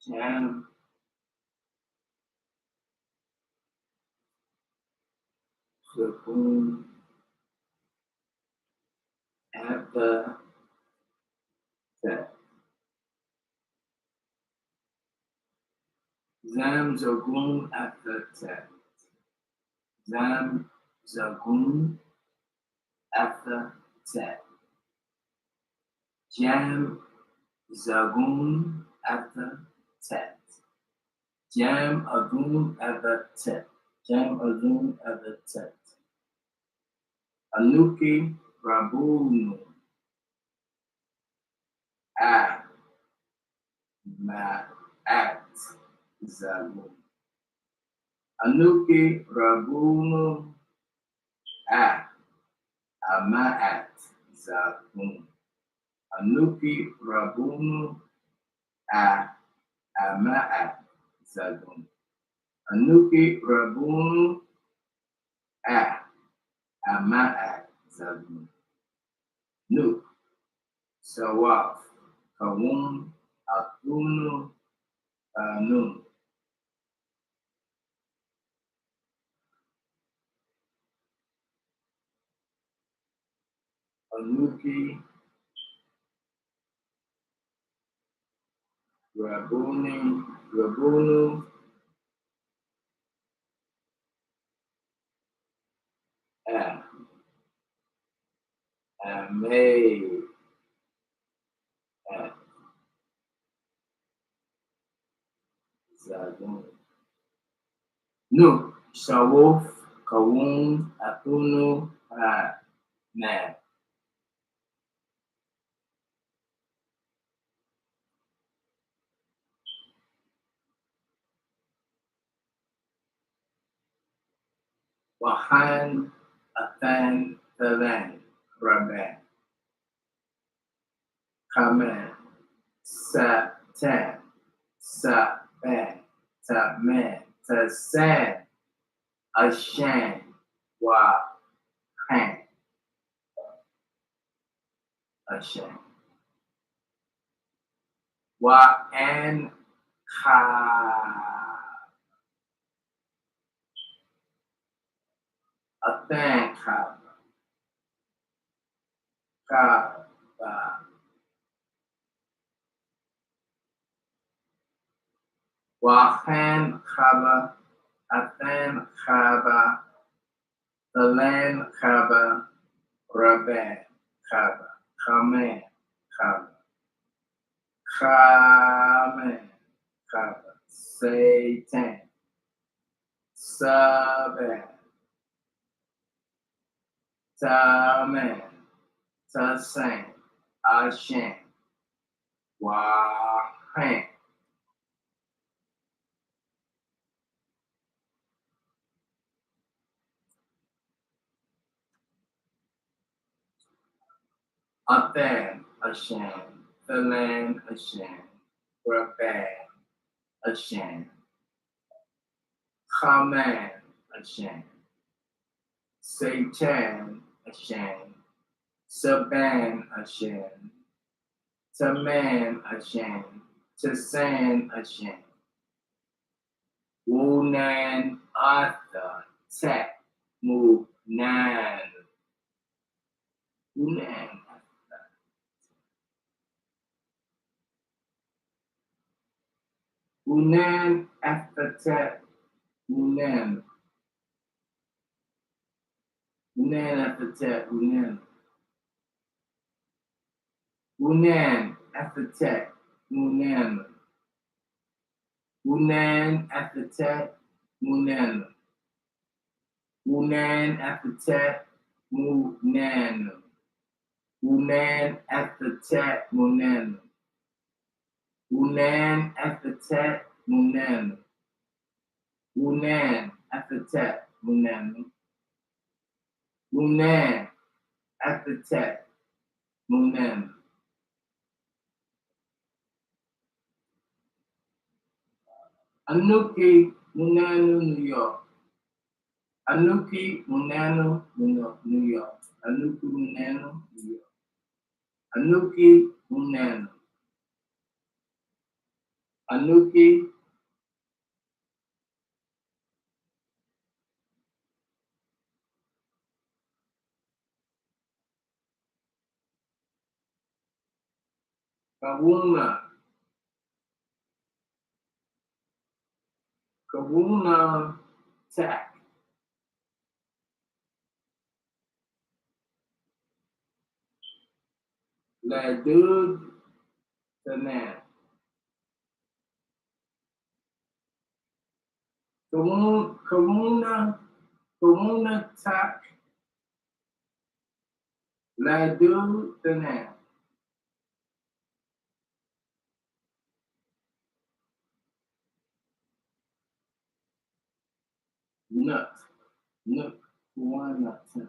S1: Jam, Sukun, Abba, Zam Zagun after tet. Zam Zagun after tet. Jam Zagun after tet. Jam Agun after tet. Jam Agun after tet. Anuki Rabunu A Ma At Zagun. Anuki Rabunu A Amaat Zagun. Anuki Rabunu A Amaat Zagun. Anuki Rabunu A Amaat Zagun. Nuk Sawaf Kawun Atunu Anun. Anuki Rabunu A Amay At Zagun. Nuk Sawaf Kawun Atunu Man. Wahan Athan Thalan Raban Kaman Satan Saban Taman Tasan Ashan Wahan Ashan Waan Ka Athan Ka Wahan Kaba Athan Kaba Thalan Kaba Raban Kaba Kaman Kaba Kamen Kaba Satan Saban Taman Tasan Ashan Wahan Athan Ashan Thalan Ashan Raban Ashan Kaman Ashan Satan Ashan Saban Ashan Taman Ashan Tasan Ashan Wunan Arthur Tet Munan Wunan Wunan after Tet Wunan Wunan after Tet Wunan Wunan after Tet Wunan Wunan after Tet Wunan Wunan after Tet Munan Wunan after Tet Munan Wunan after Tet Munan Wunan after Tet Munan Wunan after Tet Munan Anuki Munanu New York Anuki Munanu New York Anuki Munanu New York Anuki Munanu Anuki Kawuna Kawuna tak. Ladud tanan. Kawuna tak. Ladud tanan. Nut. Nut. Kawana tak.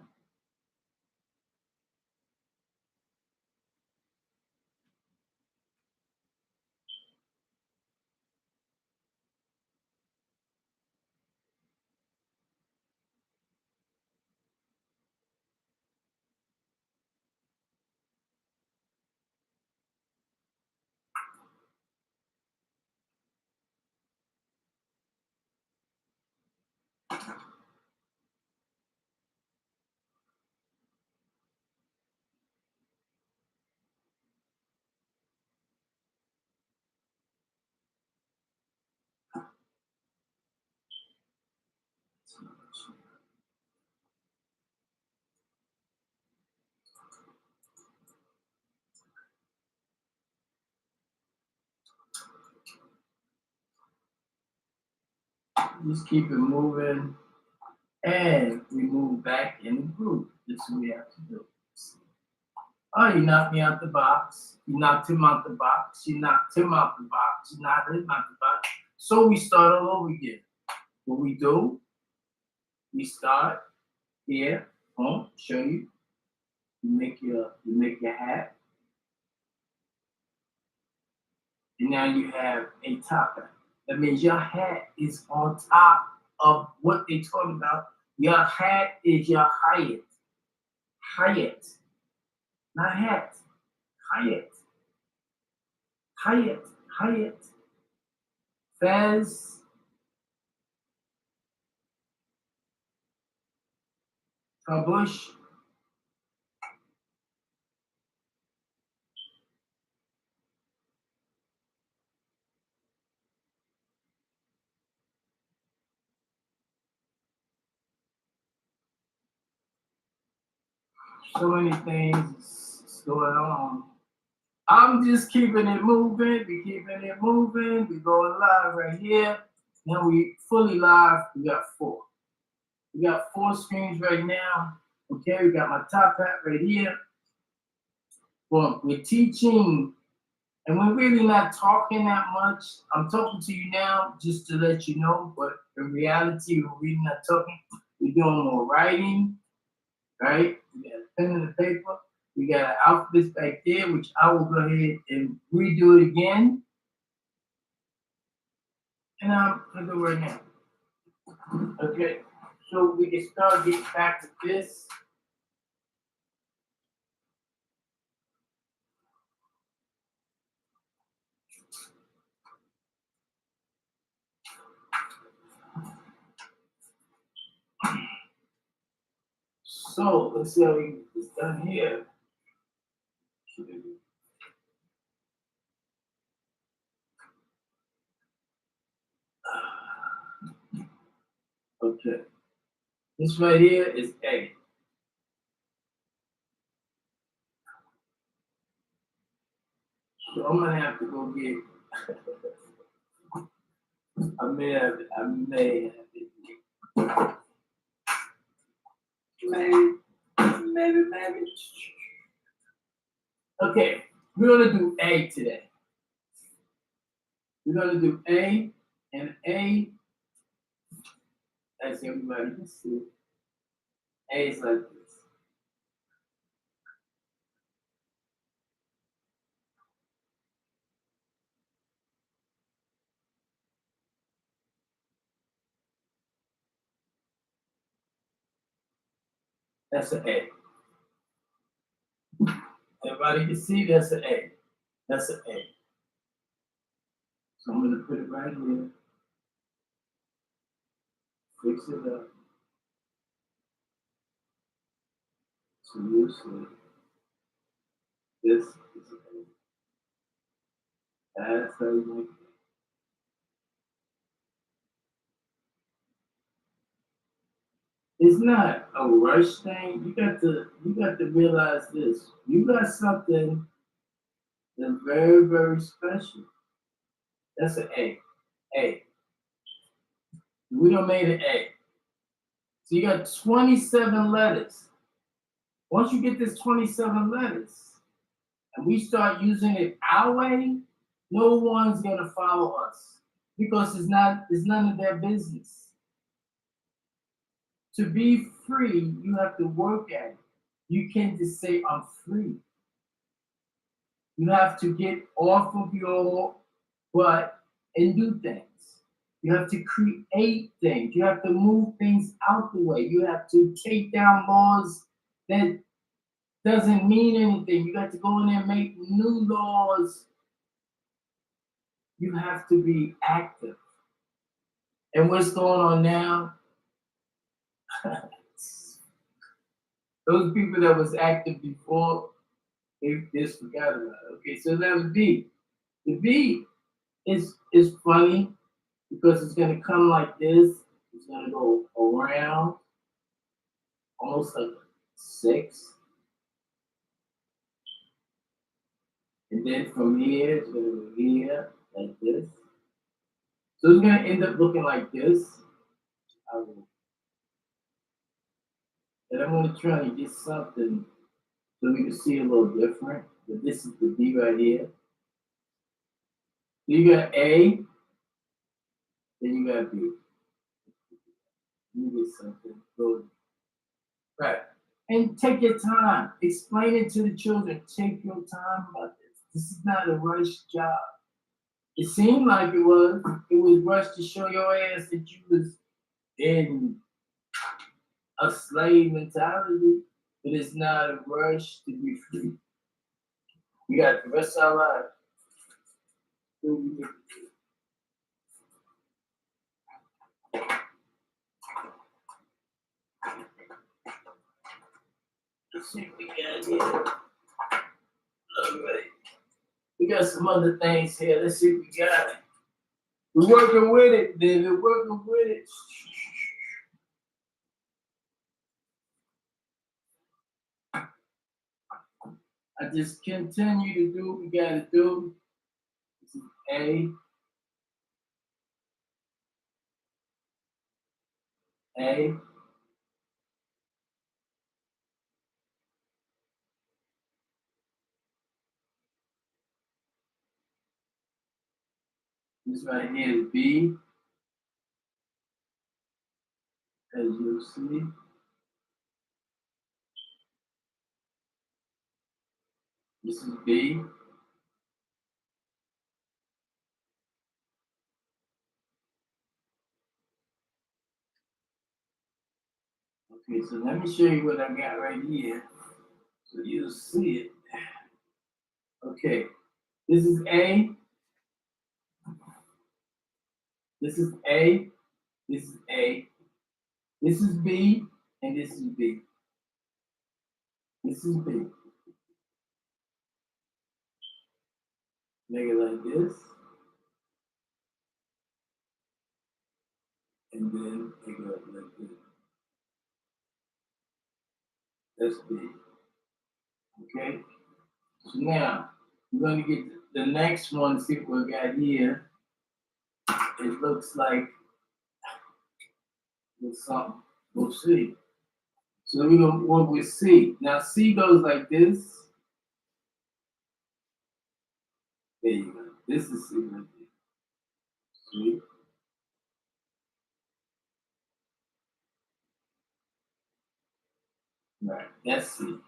S1: Just keep it moving. And we move back in the group. This is what we have to do. Oh, you knocked me out the box. You knocked him out the box. You knocked him out the box. You knocked him out the box. So we start all over again. What we do, we start here. Show you. You make your hat. And now you have a top hat. That means your hat is on top of what they talking about. Your hat is your Hyatt. Hyatt. Not hat. Hyatt. Hyatt. Hyatt. Fez. Kabush. So many things going on. I'm just keeping it moving. We keeping it moving. We going live right here. Now we fully live. We got four. We got four screens right now. Okay, we got my top hat right here. Well, we're teaching, and we're really not talking that much. I'm talking to you now just to let you know, but in reality, we're really not talking. We're doing more writing, right? We got a pen and a paper. We got alphabets back there, which I will go ahead and redo it again. And I'm gonna do it right now. Okay, so we can start getting back to this. So let's see how we get this done here. Okay, this right here is A. So I'm gonna have to go get. I may have it. Maybe. Okay, we're gonna do A today. We're gonna do A, and A, as everybody can see, A is like this. That's an A. Everybody can see that's an A. That's an A. So I'm gonna put it right here. Fix it up. So you'll see. This is an A. That's how you make it. It's not a rush thing. You got to realize this. You got something that's very, very special. That's an A. A. We don't made an A. So you got 27 letters. Once you get this 27 letters, and we start using it our way, no one's gonna follow us because it's none of their business. To be free, you have to work at it. You can't just say I'm free. You have to get off of your butt and do things. You have to create things. You have to move things out the way. You have to take down laws that doesn't mean anything. You got to go in there and make new laws. You have to be active. And what's going on now? Those people that was active before, they just forgot about it. Okay, so that was B. The B is funny because it's gonna come like this. It's gonna go around, almost like a 6. And then from here, it's gonna go here, like this. So it's gonna end up looking like this. And I'm gonna try to get something so we can see a little different. But this is the B right here. So you got A, then you got B. You get something good. Right. And take your time. Explain it to the children. Take your time about this. This is not a rush job. It seemed like it was. It was rushed to show your ass that you was in a slave mentality, but it's not a rush to be free. We got the rest of our life. Let's see what we got here. All right. We got some other things here. Let's see what we got. We're working with it, David. Working with it. I just continue to do what we gotta do. This is A. A. This right here is B, as you'll see. This is B. Okay, so let me show you what I got right here. So you'll see it. Okay, this is A. This is A. This is A. This is B. And this is B. This is B. Make it like this. And then make it up like this. That's B. Okay? So now, we're going to get the next one, see what we got here. It looks like it's something. We'll see. So we're going to work with C. Now, C goes like this. There you go. This is C right there. See? Right. That's C.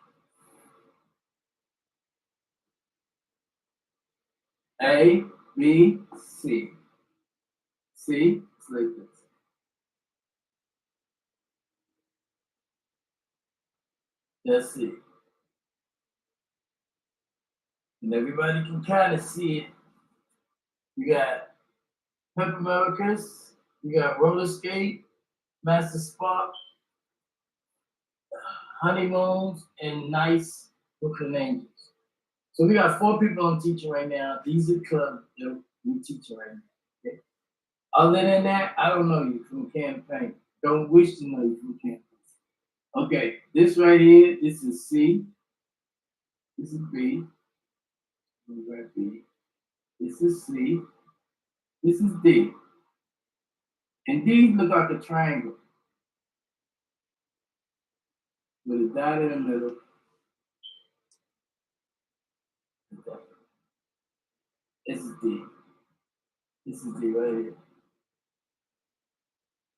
S1: A, B, C. See? It's like this. That's it. And everybody can kind of see it. You got Pep Americas, you got Roller Skate, Master Spark, Honeymoons, and Nice Brooklyn Angels. So we got 4 people on teaching right now. These are clubs that we teaching right now. Okay? Other than that, I don't know you from campaign. Don't wish to know you from campaign. Okay, this right here, this is C. This is B. Right B. This is C. This is D. And D look like a triangle with a dot in the middle. This is D. This is D right here.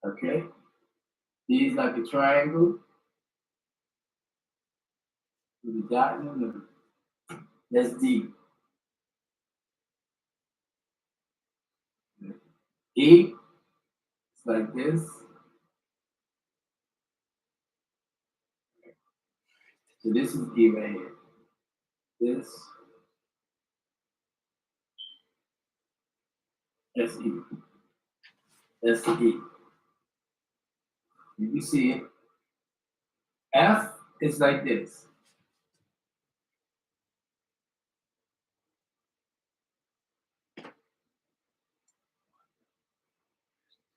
S1: Okay? D is like a triangle with a dot in the middle. That's D. E is like this. So this is E right here. This, that's E. That's the E. You see it. F is like this.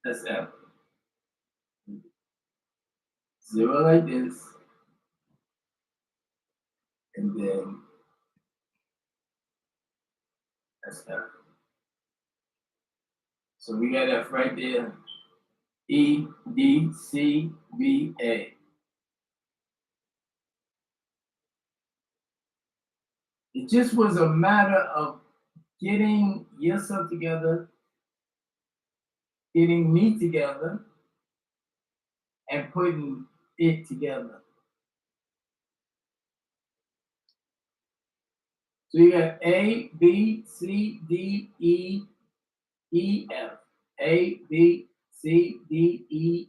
S1: That's F. Zero like this. And then that's F. So we got F right there. E, D, C, B, A. It just was a matter of getting yourself together, getting me together, and putting it together. So you got A, B, C, D, E, E, F. A, B, C, D, E,